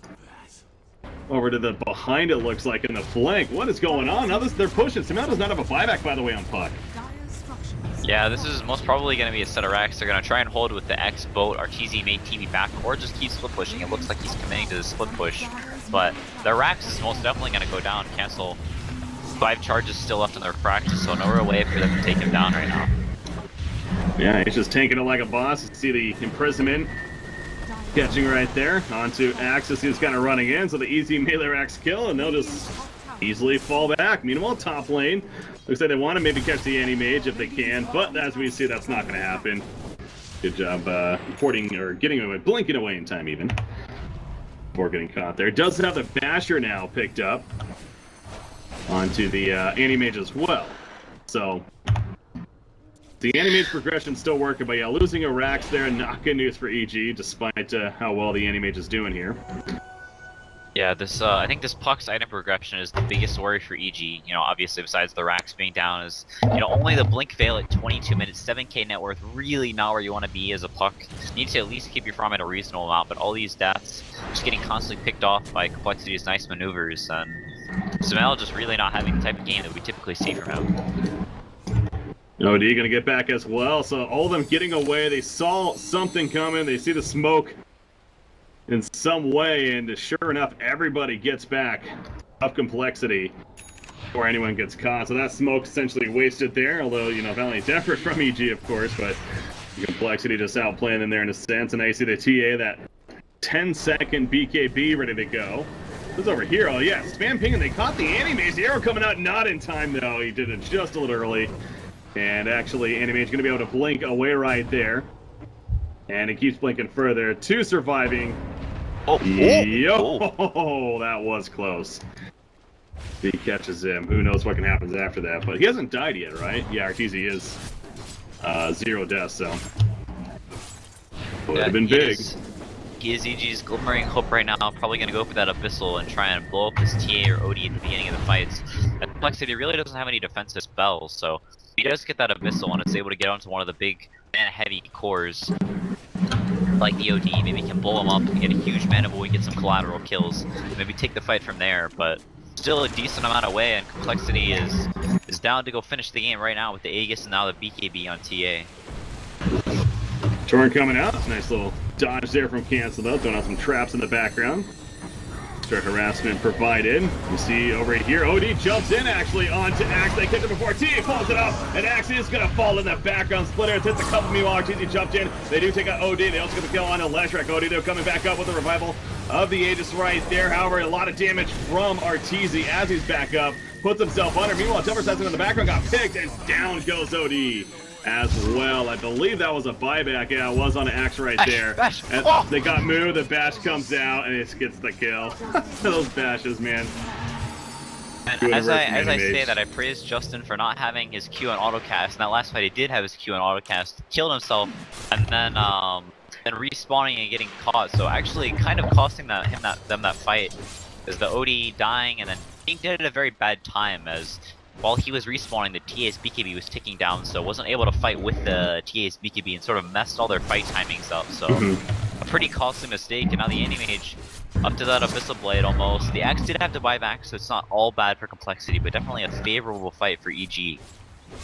S2: Over to the behind, it looks like, in the flank. What is going on? Now they're pushing. Sumail does not have a buyback, by the way, on Puck.
S3: Yeah, this is most probably going to be a set of racks. They're going to try and hold with the X boat. Arteezy may TV back, or just keep split pushing. It looks like he's committing to the split push. But the racks is most definitely going to go down. Cancel 5 charges still left in their practice, so no real way for them to take him down right now.
S2: Yeah, he's just tanking it like a boss. You see the imprisonment Catching right there onto Axis, who's kind of running in, so the easy melee Axe kill, and they'll just easily fall back. Meanwhile, top lane, looks like they want to maybe catch the Anti-Mage if they can, but as we see, that's not going to happen. Good job porting, or getting away, blinking away in time even, before getting caught there. It does have the Basher now picked up onto the Anti-Mage as well. So, the Anti-Mage progression's still working, but yeah, losing a Rax there, not good news for EG, despite how well the Anti-Mage is doing here.
S3: Yeah, this I think this Puck's item progression is the biggest worry for EG. You know, obviously besides the Rax being down, is only the Blink Veil at 22 minutes, 7k net worth, really not where you want to be as a Puck. You need to at least keep your farm at a reasonable amount, but all these deaths just getting constantly picked off by Complexity's nice maneuvers, and Samel just really not having the type of game that we typically see from him.
S2: OD gonna get back as well, so all of them getting away, they saw something coming, they see the smoke in some way, and sure enough, everybody gets back of Complexity before anyone gets caught. So that smoke essentially wasted there, although, valiant effort from EG, of course, but Complexity just outplaying them there in a sense. And now you see the TA, that 10-second BKB ready to go. Who's over here? Oh, yeah, spam ping, and they caught the Anti-Mage. The arrow coming out not in time, though. He did it just a little early. And actually, Anti-Mage going to be able to blink away right there. And it keeps blinking further. 2 surviving.
S3: Oh,
S2: that was close. He catches him. Who knows what can happen after that. But he hasn't died yet, right? Yeah, Arteezy is 0 deaths, so. Would have been big.
S3: He is EG's glimmering hope right now, probably going to go for that Abyssal and try and blow up his TA or OD at the beginning of the fights. And Complexity really doesn't have any defensive spells, so he does get that Abyssal and is able to get onto one of the big mana-heavy cores, like the OD. Maybe can blow him up and get a huge mana void, get some collateral kills, maybe take the fight from there, but still a decent amount away, and Complexity is down to go finish the game right now with the Aegis and now the BKB on TA.
S2: Torn coming out. Nice little dodge there from Cancel though, throwing out some traps in the background. Extra harassment provided. You see over here, OD jumps in actually onto Axe. They kicked it before. TA pulls it up, and Axe is going to fall in that background splitter. It hits a couple meanwhile. Arteezy jumped in. They do take out OD. They also get the kill on Leshrac. OD though coming back up with the revival of the Aegis right there. However, a lot of damage from Arteezy as he's back up. Puts himself under. Meanwhile, Jumper Assassin in the background got picked, and down goes OD as well. I believe that was a buyback. Yeah, it was on an Axe right there.
S3: Bash.
S2: And
S3: Oh!
S2: they got moved, the Bash comes out, and it gets the kill. Those Bashes, man.
S3: And as I say that, I praise Justin for not having his Q on autocast. In that last fight, he did have his Q on autocast, killed himself, and then respawning and getting caught. So actually, kind of costing them that fight is the OD dying, and then he did it at a very bad time, as while he was respawning, the TA's BKB was ticking down, so wasn't able to fight with the TA's BKB and sort of messed all their fight timings up. So a pretty costly mistake, and now the Anti-Mage up to that Abyssal Blade almost. The Axe did have to buy back, so it's not all bad for Complexity, but definitely a favorable fight for EG.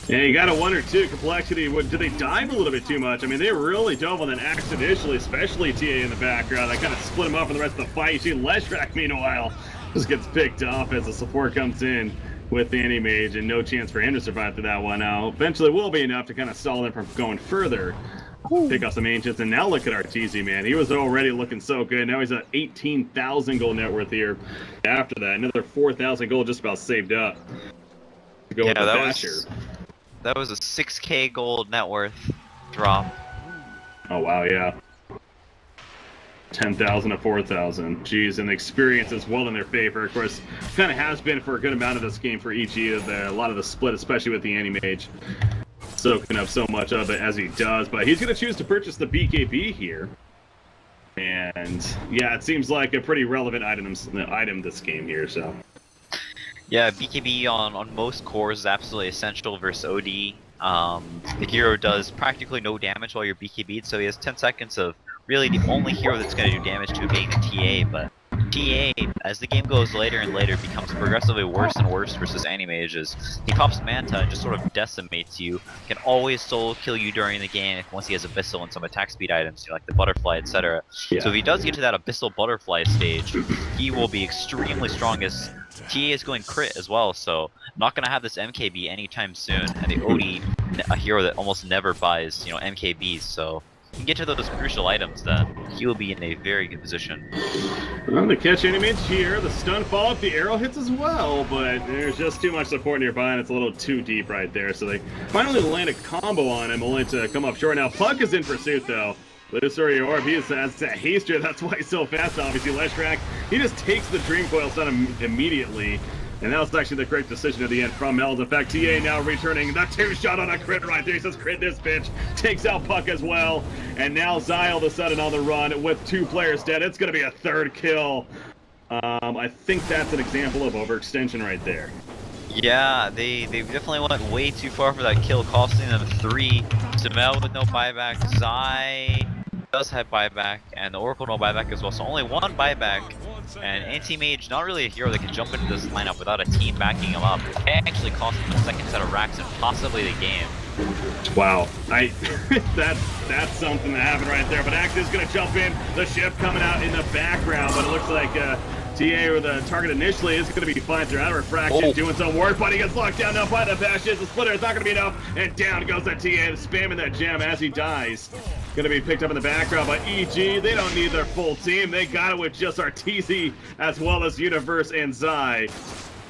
S2: Yeah, you gotta wonder too, Complexity, did they dive a little bit too much? I mean, they really dove on that Axe initially, especially TA in the background. That kind of split him up for the rest of the fight. You see Leshrac, meanwhile, just gets picked off as the support comes in with the Anti-Mage, and no chance for him to survive through that one. Now, eventually will be enough to kind of stall them from going further. Pick off some Ancients, and now look at Arteezy, man. He was already looking so good. Now he's at 18,000 gold net worth here. After that, another 4,000 gold just about saved up to go with the Basher.
S3: That was a 6k gold net worth drop.
S2: Oh, wow, yeah. 10,000 to 4,000. Jeez, and the experience is well in their favor. Of course, kind of has been for a good amount of this game for EG. A lot of the split, especially with the Anti-Mage, soaking up so much of it as he does. But he's going to choose to purchase the BKB here. And yeah, it seems like a pretty relevant item this game here. So
S3: yeah, BKB on most cores is absolutely essential versus OD. The hero does practically no damage while you're BKB'd, so he has 10 seconds of really the only hero that's going to do damage to being the TA, but TA, as the game goes later and later, becomes progressively worse and worse versus Anti-Mages. He pops Manta and just sort of decimates you, can always solo kill you during the game once he has Abyssal and some attack speed items, like the Butterfly, etc.
S2: Yeah.
S3: So if he does get to that Abyssal Butterfly stage, he will be extremely strong, as TA is going crit as well, so not going to have this MKB anytime soon, and the OD, a hero that almost never buys, MKBs, so can get to those crucial items, then he will be in a very good position.
S2: Well, the catch image here, the stun follow-up, the arrow hits as well, but there's just too much support nearby, and it's a little too deep right there, so they finally land a combo on him, only to come up short. Now, Puck is in pursuit, though. Illusory Orb, he has a haster, that's why he's so fast, obviously. Leshrac, he just takes the Dream Coil stun immediately. And that was actually the correct decision at the end from Meld. In fact, TA now returning the 2-shot on a crit right there. He says, crit this bitch. Takes out Puck as well. And now Zai all of a sudden on the run with 2 players dead. It's going to be a 3rd kill. I think that's an example of overextension right there.
S3: Yeah, they definitely went way too far for that kill, costing them 3. Meld with no buyback. Zai does have buyback, and the Oracle no buyback as well. So only 1 buyback. And Anti-Mage, not really a hero that can jump into this lineup without a team backing him up. It actually cost him a 2nd set of racks and possibly the game.
S2: Wow, that's something that happened right there. But Axe is going to jump in. The ship coming out in the background, but it looks like TA or the target initially is going to be fine through out of refraction, doing some work, but he gets locked down now by the bashes. The splitter is not going to be enough, and down goes that TA, spamming that gem as he dies. Going to be picked up in the background by EG. They don't need their full team. They got it with just Arteezy as well as Universe and Zai.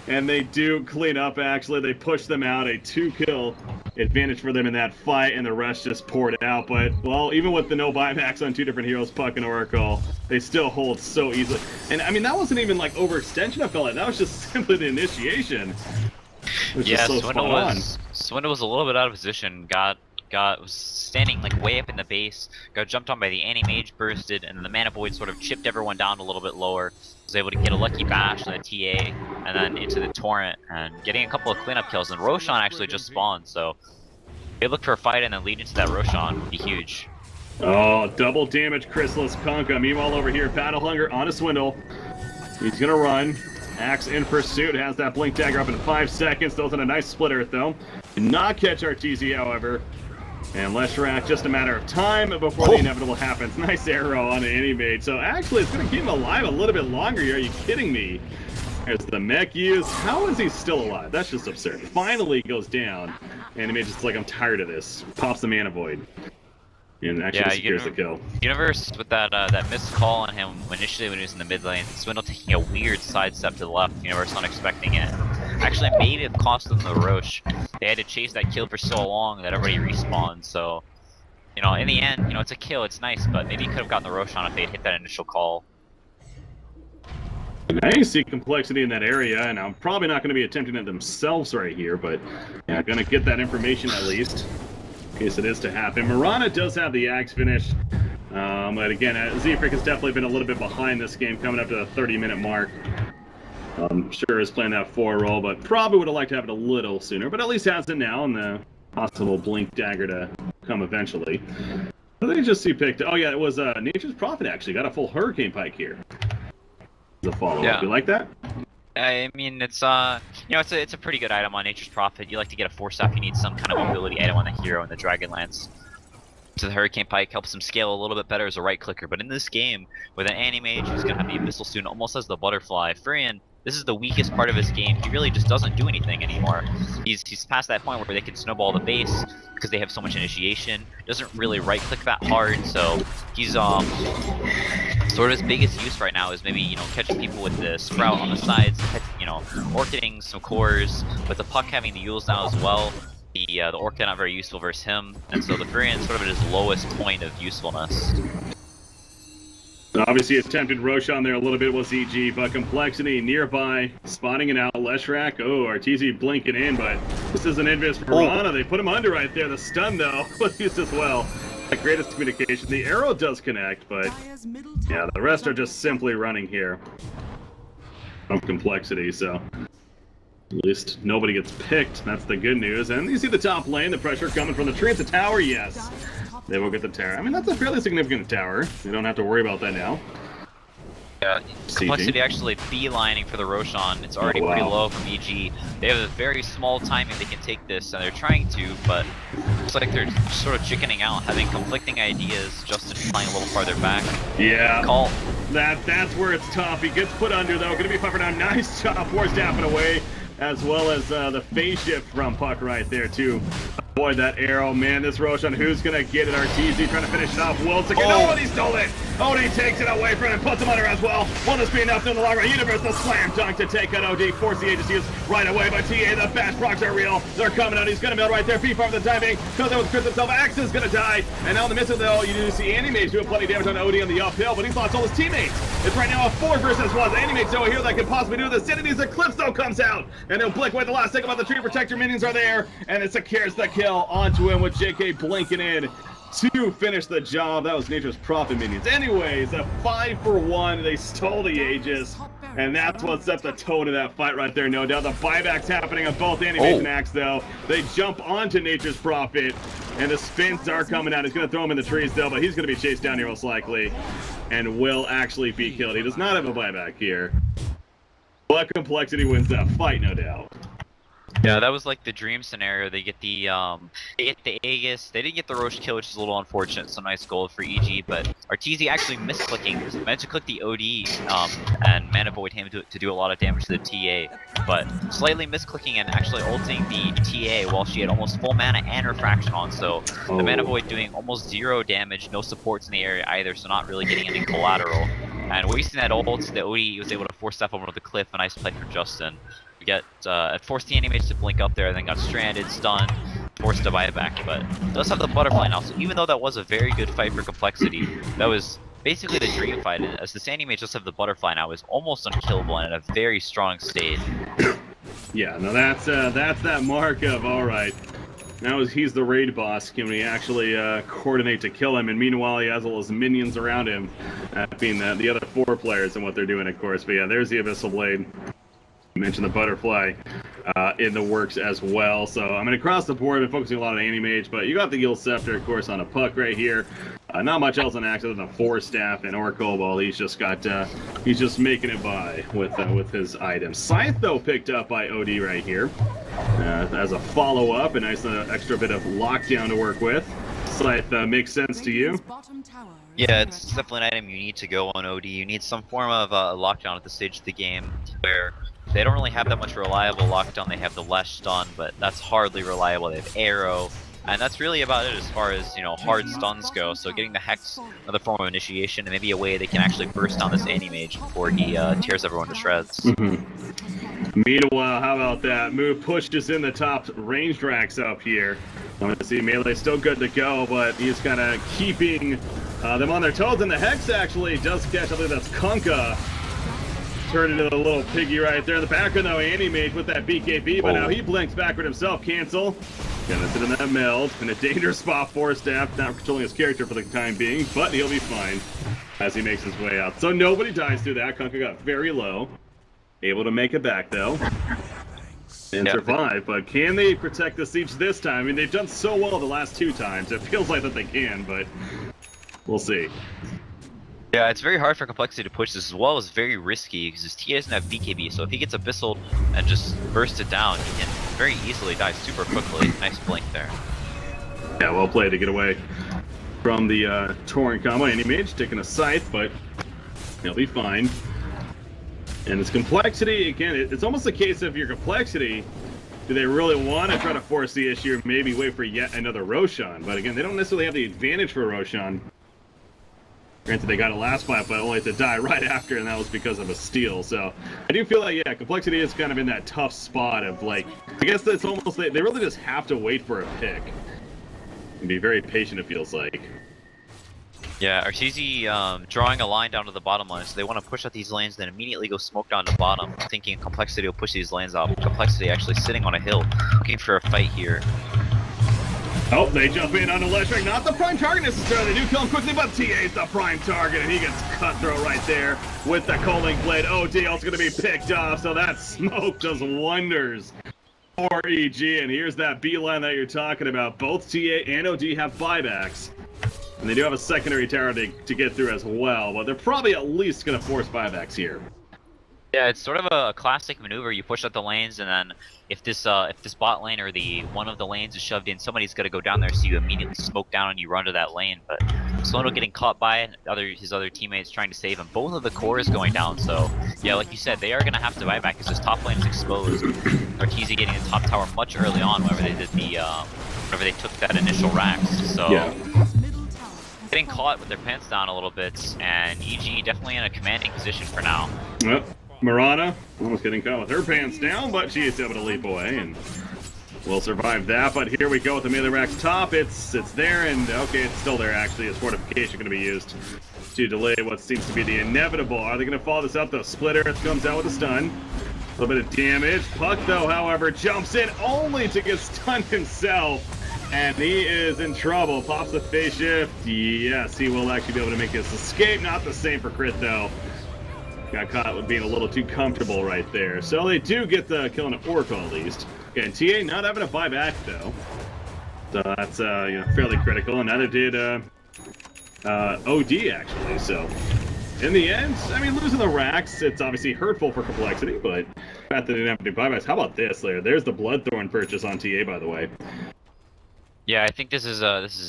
S2: And they do clean up, actually. They push them out, a 2-kill advantage for them in that fight, and the rest just poured out. But, well, even with the no buybacks on 2 different heroes, Puck and Oracle, they still hold so easily. And, I mean, that wasn't even, like, overextension, I felt like. That was just simply the initiation.
S3: Yeah, Swindle was a little bit out of position, was standing like way up in the base, got jumped on by the Anti-Mage, bursted, and the Mana Void sort of chipped everyone down a little bit lower. Was able to get a lucky bash on the TA, and then into the Torrent, and getting a couple of cleanup kills. And Roshan actually just spawned, so they look for a fight and then lead into that Roshan would be huge.
S2: Oh, double damage Chrysalis Kunkka. Meanwhile over here, Battle Hunger on a Swindle. He's gonna run. Axe in pursuit, has that Blink Dagger up in 5 seconds. Throws in a nice splitter though. Did not catch Arteezy, however. And Leshrac, just a matter of time before the inevitable happens. Nice arrow on the Anti-Mage. So actually, it's going to keep him alive a little bit longer here. Are you kidding me? There's the mech use. How is he still alive? That's just absurd. Finally goes down. Anti-Mage is like, I'm tired of this. Pops the Mana Void. And actually secures the kill.
S3: Universe with that missed call on him initially when he was in the mid lane. Swindle taking a weird sidestep to the left. Universe not expecting it. Actually, maybe it cost them the Roche. They had to chase that kill for so long that everybody respawned. So, you know, in the end, you know, it's a kill. It's nice, but maybe he could have gotten the Roche on if they had hit that initial call.
S2: I see complexity in that area, and I'm probably not going to be attempting it themselves right here, but yeah, going to get that information at least. In case it is to happen. Mirana does have the Axe finish, but again, Z-Freak has definitely been a little bit behind this game, coming up to the 30-minute mark. Sure is playing that 4 role, but probably would have liked to have it a little sooner, but at least has it now, and the possible Blink Dagger to come eventually. But they just see picked. Oh yeah, it was Nature's Prophet actually got a full Hurricane Pike here. The follow-up.
S3: Yeah.
S2: You like that?
S3: I mean, it's you know, it's a pretty good item on Nature's Prophet. You like to get a Force Staff, you need some kind of ability item on the hero in the Dragonlance. So the Hurricane Pike helps him scale a little bit better as a right clicker. But in this game, with an Anti-Mage who's gonna have the Abyssal Student almost as the butterfly, Furion, this is the weakest part of his game. He really just doesn't do anything anymore. He's past that point where they can snowball the base because they have so much initiation. Doesn't really right click that hard, so he's sort of his biggest use right now is maybe, you know, catching people with the Sprout on the sides, you know, orchiding some cores. With the Puck having the Yules now as well, the Orchid not very useful versus him, and so the Furion's sort of at his lowest point of usefulness.
S2: Obviously attempted Roshan there a little bit with ZG, but complexity nearby, spotting it out. Leshrac, oh, Arteezy blinking in, but this is an invis for Mirana. They put him under right there. The stun, though, was used as well. The greatest communication. The arrow does connect, but yeah, the rest are just simply running here from complexity, so at least nobody gets picked. That's the good news. And you see the top lane, the pressure coming from the tree at the tower, yes. They will get the tower. I mean, that's a fairly significant tower. They don't have to worry about that now.
S3: Yeah, complexity actually beelining for the Roshan. It's already pretty low from EG. They have a very small timing they can take this, and they're trying to, but looks like they're sort of chickening out, having conflicting ideas. Justin playing a little farther back.
S2: Yeah.
S3: Call.
S2: That's where it's tough. He gets put under, though. Gonna be puffered down. Nice job. Force tapping away, as well as the phase shift from Puck right there, too. Boy, that arrow, man, this Roshan, who's gonna get it? RTZ trying to finish it off. Will second. Oh, and he stole it! OD takes it away from him, puts him under as well. Will this be enough in the long run? Universal slam dunk to take out OD. Force the agency is right away, but TA, the fast procs are real. They're coming out. He's gonna mill right there. P-farm the timing. Comes out with Chris himself. Axe is gonna die. And now in the midst of though, you do see Animage doing plenty of damage on OD on the uphill, but he's lost all his teammates. It's right now a 4 versus 1. Animage though here that could possibly do this. Sinity's Eclipse though comes out, and he'll blink away the last second, but the Tree Protector minions are there, and it secures the kill onto him with JK blinking in to finish the job. That was Nature's Prophet minions. Anyways, a 5 for 1. They stole the Aegis, and that's what set the tone of that fight right there, no doubt. The buybacks happening on both Animation Axe, though. They jump onto Nature's Prophet, and the spins are coming out. He's going to throw him in the trees, though, but he's going to be chased down here most likely, and will actually be killed. He does not have a buyback here. But Complexity wins that fight, no doubt.
S3: Yeah, that was like the dream scenario. They get the Aegis. They didn't get the Roche kill, which is a little unfortunate. Some nice gold for EG, but Arteezy actually misclicking. Meant to click the OD and Mana Void him to do a lot of damage to the TA, but slightly misclicking and actually ulting the TA while she had almost full mana and refraction on. So the Mana Void doing almost 0 damage, no supports in the area either, so not really getting any collateral. And wasting that ult, the OD was able to force step over the cliff. A nice play for Justin. Get forced the Animage to blink up there, and then got stranded, stunned, forced to buy it back, but does have the butterfly now. So even though that was a very good fight for Complexity, that was basically the dream fight. As the Animage just have the butterfly now, is almost unkillable and in a very strong state.
S2: Yeah, no, that's that mark of all right. Now he's the raid boss. Can we actually coordinate to kill him? And meanwhile, he has all his minions around him, being the other 4 players and what they're doing, of course. But yeah, there's the Abyssal Blade. Mentioned the butterfly in the works as well. So I mean, across the board, I've been focusing a lot on Animage, but you got the Guild Scepter, of course, on a puck right here. Not much else on Axe other than a 4 staff and or Cobalt. He's just got he's just making it by with his items. Scythe though picked up by OD right here as a follow up, a nice extra bit of lockdown to work with. Scythe makes sense to you?
S3: Yeah, it's definitely an item you need to go on OD. You need some form of lockdown at this stage of the game where they don't really have that much reliable lockdown. They have the Lesh stun, but that's hardly reliable. They have Arrow, and that's really about it as far as, you know, hard stuns go. So getting the Hex, another form of initiation, and maybe a way they can actually burst down this Animage before he tears everyone to shreds.
S2: Meanwhile, how about that? Move pushes in the top ranged racks up here. I'm going to see Melee still good to go, but he's kind of keeping them on their toes. And the Hex actually does catch, I believe that's Kunkka. Turned into the little piggy right there in the background, though. Animage with that BKB, but now he blinks backward himself. Cancel. Gonna sit in that meld. In a dangerous spot for Staff, not controlling his character for the time being, but he'll be fine as he makes his way out. So nobody dies through that. Kunkka got very low. Able to make it back, though. And survive, but can they protect the siege this time? I mean, they've done so well the last 2 times. It feels like that they can, but we'll see.
S3: Yeah, it's very hard for Complexity to push this, as well as very risky, because his TA doesn't have BKB, so if he gets Abyssal and just bursts it down, he can very easily die super quickly. Nice blink there.
S2: Yeah, well played to get away from the Torrent combo. Animage taking a Scythe, but he'll be fine. And it's Complexity, again, it's almost a case of your Complexity, do they really want to try to force the issue, or maybe wait for yet another Roshan? But again, they don't necessarily have the advantage for Roshan. Granted, they got a last fight, but only to die right after, and that was because of a steal. So I do feel like, yeah, Complexity is kind of in that tough spot of, like, I guess that's almost, they really just have to wait for a pick. And be very patient, it feels like.
S3: Yeah, Arteezy drawing a line down to the bottom line, so they want to push out these lanes, then immediately go smoke down to bottom, thinking Complexity will push these lanes out. Complexity actually sitting on a hill, looking for a fight here.
S2: Oh, they jump in on the Leshrac. Not the prime target necessarily. They do kill him quickly, but TA's the prime target, and he gets cutthroat right there with the Coling Blade. OD also going to be picked off, so that smoke does wonders for EG. And here's that beeline that you're talking about. Both TA and OD have buybacks, and they do have a secondary tower to get through as well, but they're probably at least going to force buybacks here.
S3: Yeah, it's sort of a classic maneuver. You push out the lanes, and then if this bot lane or one of the lanes is shoved in, somebody's got to go down there, so you immediately smoke down and you run to that lane. But Slono getting caught by it, his other teammates trying to save him. Both of the core is going down, so yeah, like you said, they are going to have to buy back because this top lane is exposed. Arteezy getting the top tower much early on whenever they did the whenever they took that initial Rax. So
S2: Yeah.
S1: Dire's middle tower has
S3: getting
S1: fallen.
S3: caught with their pants down a little bit, and EG definitely in a commanding position for now.
S2: Well, Murata almost getting caught with her pants down, but she is able to leap away and will survive that. But here we go with the melee rack's top. It's there, and okay, it's still there actually. As fortification going to be used to delay what seems to be the inevitable. Are they going to follow this up though? Splitter comes out with a stun. A little bit of damage. Puck though, however, jumps in only to get stunned himself. And he is in trouble. Pops the phase shift. Yes, he will actually be able to make his escape. Not the same for crit though. Got caught with being a little too comfortable right there. So they do get the kill on an Oracle at least. Okay, and TA not having a buyback though. So that's fairly critical. And neither did OD actually. So in the end, I mean, losing the racks, it's obviously hurtful for complexity, but the fact that they didn't have any buybacks. How about this later? There's the Bloodthorn purchase on TA, by the way.
S3: Yeah, I think this is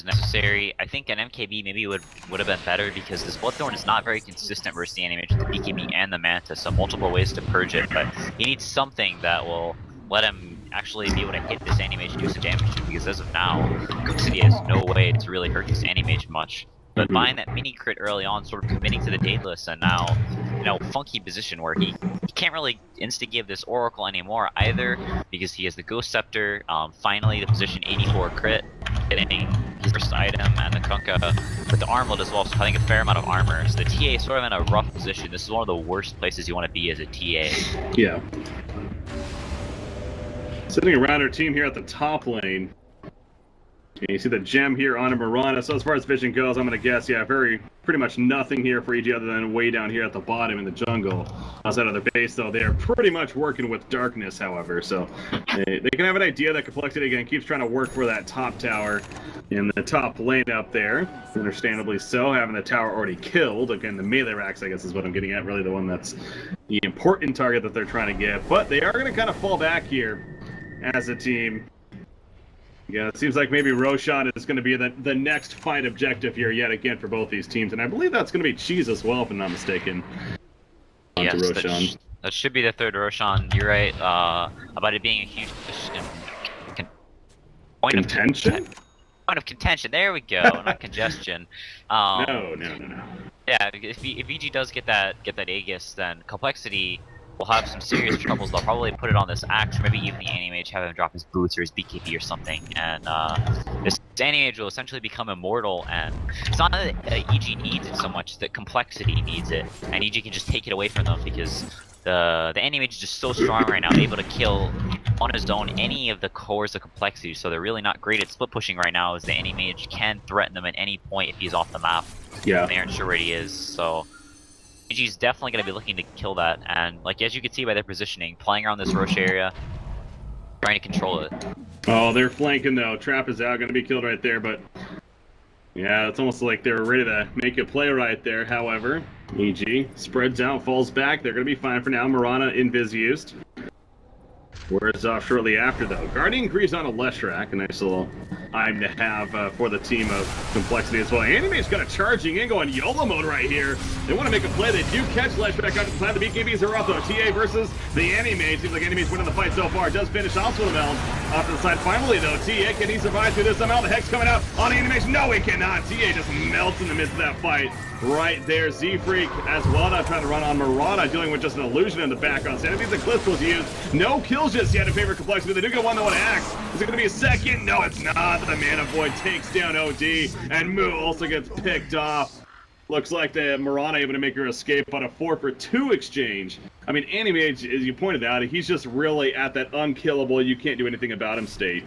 S3: necessary. I think an MKB maybe would have been better because this Bloodthorn is not very consistent versus the Anti-Mage, the BKB, and the Manta, so multiple ways to purge it, but he needs something that will let him actually be able to hit this Anti-Mage and do some damage to him, because as of now, Complexity has no way to really hurt this Anti-Mage much. But buying that mini crit early on, sort of committing to the Daedalus, and now, funky position where he can't really insta-give this Oracle anymore either, because he has the Ghost Scepter, finally the position 84 crit, getting his first item, and the Kunkka with the armlet as well, so having a fair amount of armor. So the TA is sort of in a rough position. This is one of the worst places you want to be as a TA.
S2: Yeah. Sitting around our team here at the top lane. And you see the gem here on a Mirana. So as far as vision goes, I'm going to guess, yeah, pretty much nothing here for EG other than way down here at the bottom in the jungle. Outside of their base, though, they are pretty much working with darkness, however. So they can have an idea that Complexity, again, keeps trying to work for that top tower in the top lane up there. Understandably so, having the tower already killed. Again, the melee racks, I guess, is what I'm getting at. Really the one that's the important target that they're trying to get. But they are going to kind of fall back here as a team. Yeah, it seems like maybe Roshan is going to be the next fight objective here yet again for both these teams. And I believe that's going to be Cheese as well, if I'm not mistaken.
S3: Yes,
S2: Roshan.
S3: that should be the third Roshan. You're right about it being a huge point of contention. There we go, not congestion.
S2: No.
S3: Yeah, if EG does get that Aegis, then Complexity will have some serious troubles. They'll probably put it on this Axe, or maybe even the Anti-Mage, have him drop his boots or his BKB or something, and this Anti-Mage will essentially become immortal, and it's not that EG needs it so much, that Complexity needs it, and EG can just take it away from them, because the Anti-Mage is just so strong right now, able to kill on his own any of the cores of Complexity, so they're really not great at split pushing right now, as the Anti-Mage can threaten them at any point if he's off the map.
S2: Yeah.
S3: They aren't sure where he is, so EG's definitely going to be looking to kill that, and like as you can see by their positioning, playing around this Roche area, trying to control it.
S2: Oh, they're flanking though. Trap is out, going to be killed right there, but yeah, it's almost like they're ready to make a play right there. However, EG spreads out, falls back. They're going to be fine for now. Mirana invis used. Wears off shortly after though. Guardian Greaves on a Leshrac, a nice little item to have for the team of Complexity as well. Animate's got a charging in, going YOLO mode right here. They want to make a play. They do catch Leshrac out to the plan. The BKBs are up though. TA versus the Animate. Seems like Animate's winning the fight so far. Does finish off with a meld off to the side. Finally though, TA, can he survive through this somehow? The Hex coming out on Animation. No, he cannot. TA just melts in the midst of that fight. Right there, Z-Freak as well, now trying to run on Murata, dealing with just an illusion in the back on Sanity's Eclipse was used. No kills just yet in favor of Complexity. They do get one though on Axe. Is it going to be a second? No, it's not. The Mana Void takes down OD, and Moo also gets picked off. Looks like the Murata able to make her escape on a 4-for-2 exchange. I mean, Animage, as you pointed out, he's just really at that unkillable, you can't do anything about him state.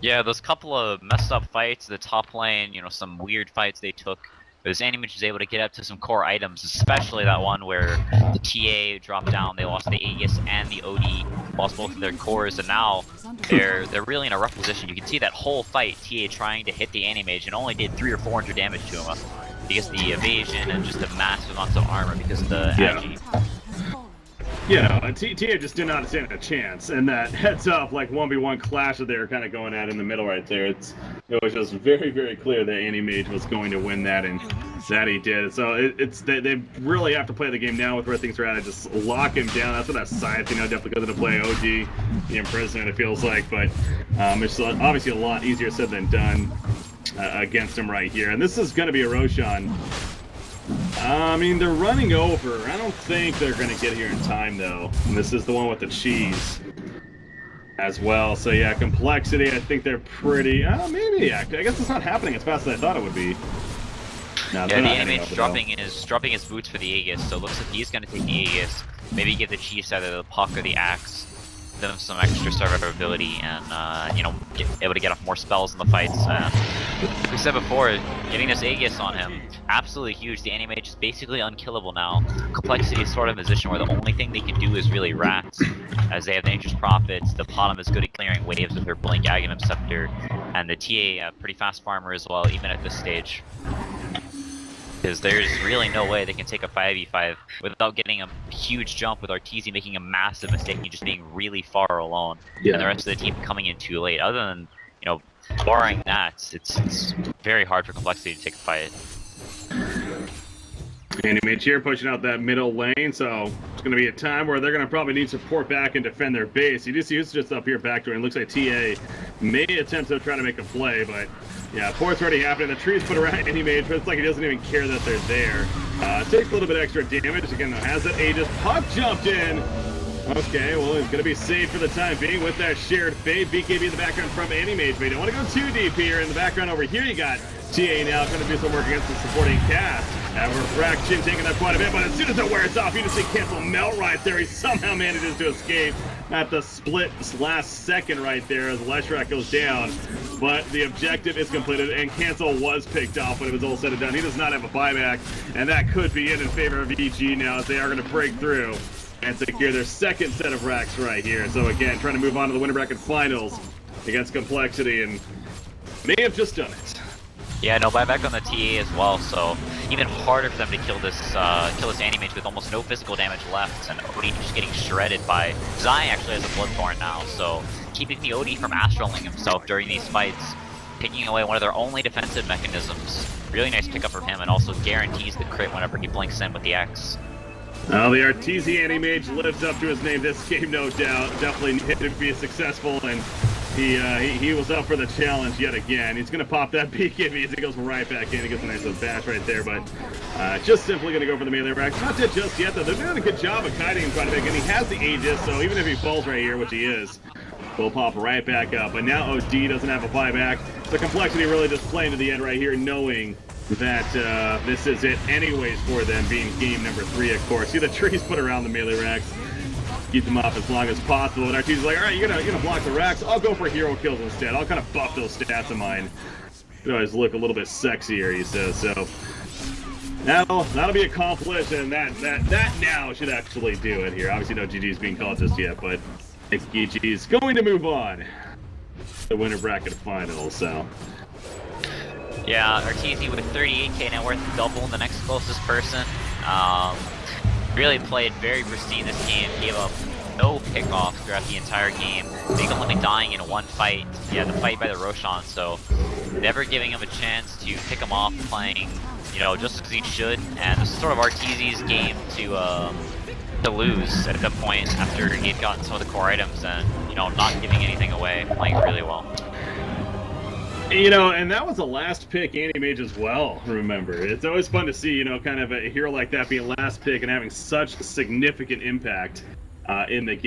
S3: Yeah, those couple of messed up fights, the top lane, some weird fights they took. This Anti-Mage was able to get up to some core items, especially that one where the TA dropped down, they lost the Aegis and the OD, lost both of their cores, and now they're really in a rough position. You can see that whole fight, TA trying to hit the Anti-Mage and only did 300 or 400 damage to him because the evasion and just the massive amounts of armor because of the Agi.
S1: Tower has fallen.
S2: You know, TA just did not stand a chance, and that heads-up, like, 1v1 clash that they were kind of going at in the middle right there, it was just very, very clear that Anti-Mage was going to win that, and that he did. So they really have to play the game now with where things are at, and just lock him down. That's what that scythe, definitely going to play OG, the imprisonment, it feels like, but it's obviously a lot easier said than done against him right here. And this is going to be a Roshan. I mean, they're running over. I don't think they're going to get here in time, though. And this is the one with the cheese as well. So, yeah, complexity, I think they're pretty... maybe, I guess it's not happening as fast as I thought it would be. No,
S3: yeah, the Anti-Mage dropping his boots for the Aegis, so it looks like he's going to take the Aegis, maybe give the cheese either the puck or the axe, them some extra survivability, and, able to get off more spells in the fights. Like we said before, getting this Aegis on him, absolutely huge. The Anti-Mage is basically unkillable now. Complexity is sort of a position where the only thing they can do is really rats, as they have Nature's Prophets. The bottom is good at clearing waves with their Blink Aghanim Scepter, and the TA, pretty fast farmer as well, even at this stage. Because there's really no way they can take a 5v5 without getting a huge jump, with Arteezy making a massive mistake and just being really far alone, and the rest of the team coming in too late. Other than, barring that, it's very hard for Complexity to take a fight.
S2: Anti-Mage here pushing out that middle lane, so it's going to be a time where they're going to probably need support back and defend their base. You do see who's just up here back door, and looks like TA may attempt to try to make a play, but yeah, port's already happening. The tree's put around Anti-Mage, but it's like he doesn't even care that they're there. Takes a little bit extra damage. Again, has it. Aegis puck jumped in. Okay, well, he's going to be safe for the time being with that shared fade. BKB in the background from Anti-Mage, but you don't want to go too deep here. In the background over here, you got TA now trying to do some work against the supporting cast. That refraction taking that quite a bit, but as soon as it wears off, you just see Cancel melt right there. He somehow manages to escape at the split last second right there as Leshrac goes down. But the objective is completed, and Cancel was picked off when it was all said and done. He does not have a buyback, and that could be it in favor of EG now, as they are going to break through and secure their second set of racks right here. So again, trying to move on to the winner bracket finals against Complexity, and may have just done it.
S3: Yeah, no buyback on the TA as well, so even harder for them to kill this Anti-Mage with almost no physical damage left, and Odie just getting shredded by... Zai actually has a Bloodthorn now, so keeping the Odie from astraling himself during these fights, taking away one of their only defensive mechanisms. Really nice pickup from him, and also guarantees the crit whenever he blinks in with the X.
S2: Well, the Arteezy Anti-Mage lives up to his name this game, no doubt. Definitely hit to be successful, and he was up for the challenge yet again. He's going to pop that BKB as he goes right back in. He gets a nice little bash right there, but just simply going to go for the melee racks. Not dead just yet, though. They're doing a good job of kiting him quite a bit, and he has the Aegis, so even if he falls right here, which he is, he'll pop right back up. But now OD doesn't have a buyback. The Complexity really just playing to the end right here, knowing that this is it anyways for them, being game number 3, of course. See the trees put around the melee racks. Keep them off as long as possible. And Arteezy's like, all right, you're gonna block the racks. I'll go for hero kills instead. I'll kind of buff those stats of mine. They always look a little bit sexier, he says. So that'll be accomplished, and that now should actually do it here. Obviously, no GG's being called just yet, but GG's going to move on to the winner bracket final. So.
S3: Yeah, Arteezy with 38k net worth, double the next closest person. Really played very pristine this game, gave up no pickoffs throughout the entire game. Big only dying in one fight. Yeah, the fight by the Roshan, so never giving him a chance to pick him off, playing, just as he should. And this is sort of Arteezy's game to lose at that point after he had gotten some of the core items and, not giving anything away, playing really well.
S2: And that was the last pick Anti-Mage as well, remember. It's always fun to see, kind of a hero like that being last pick and having such significant impact in the game.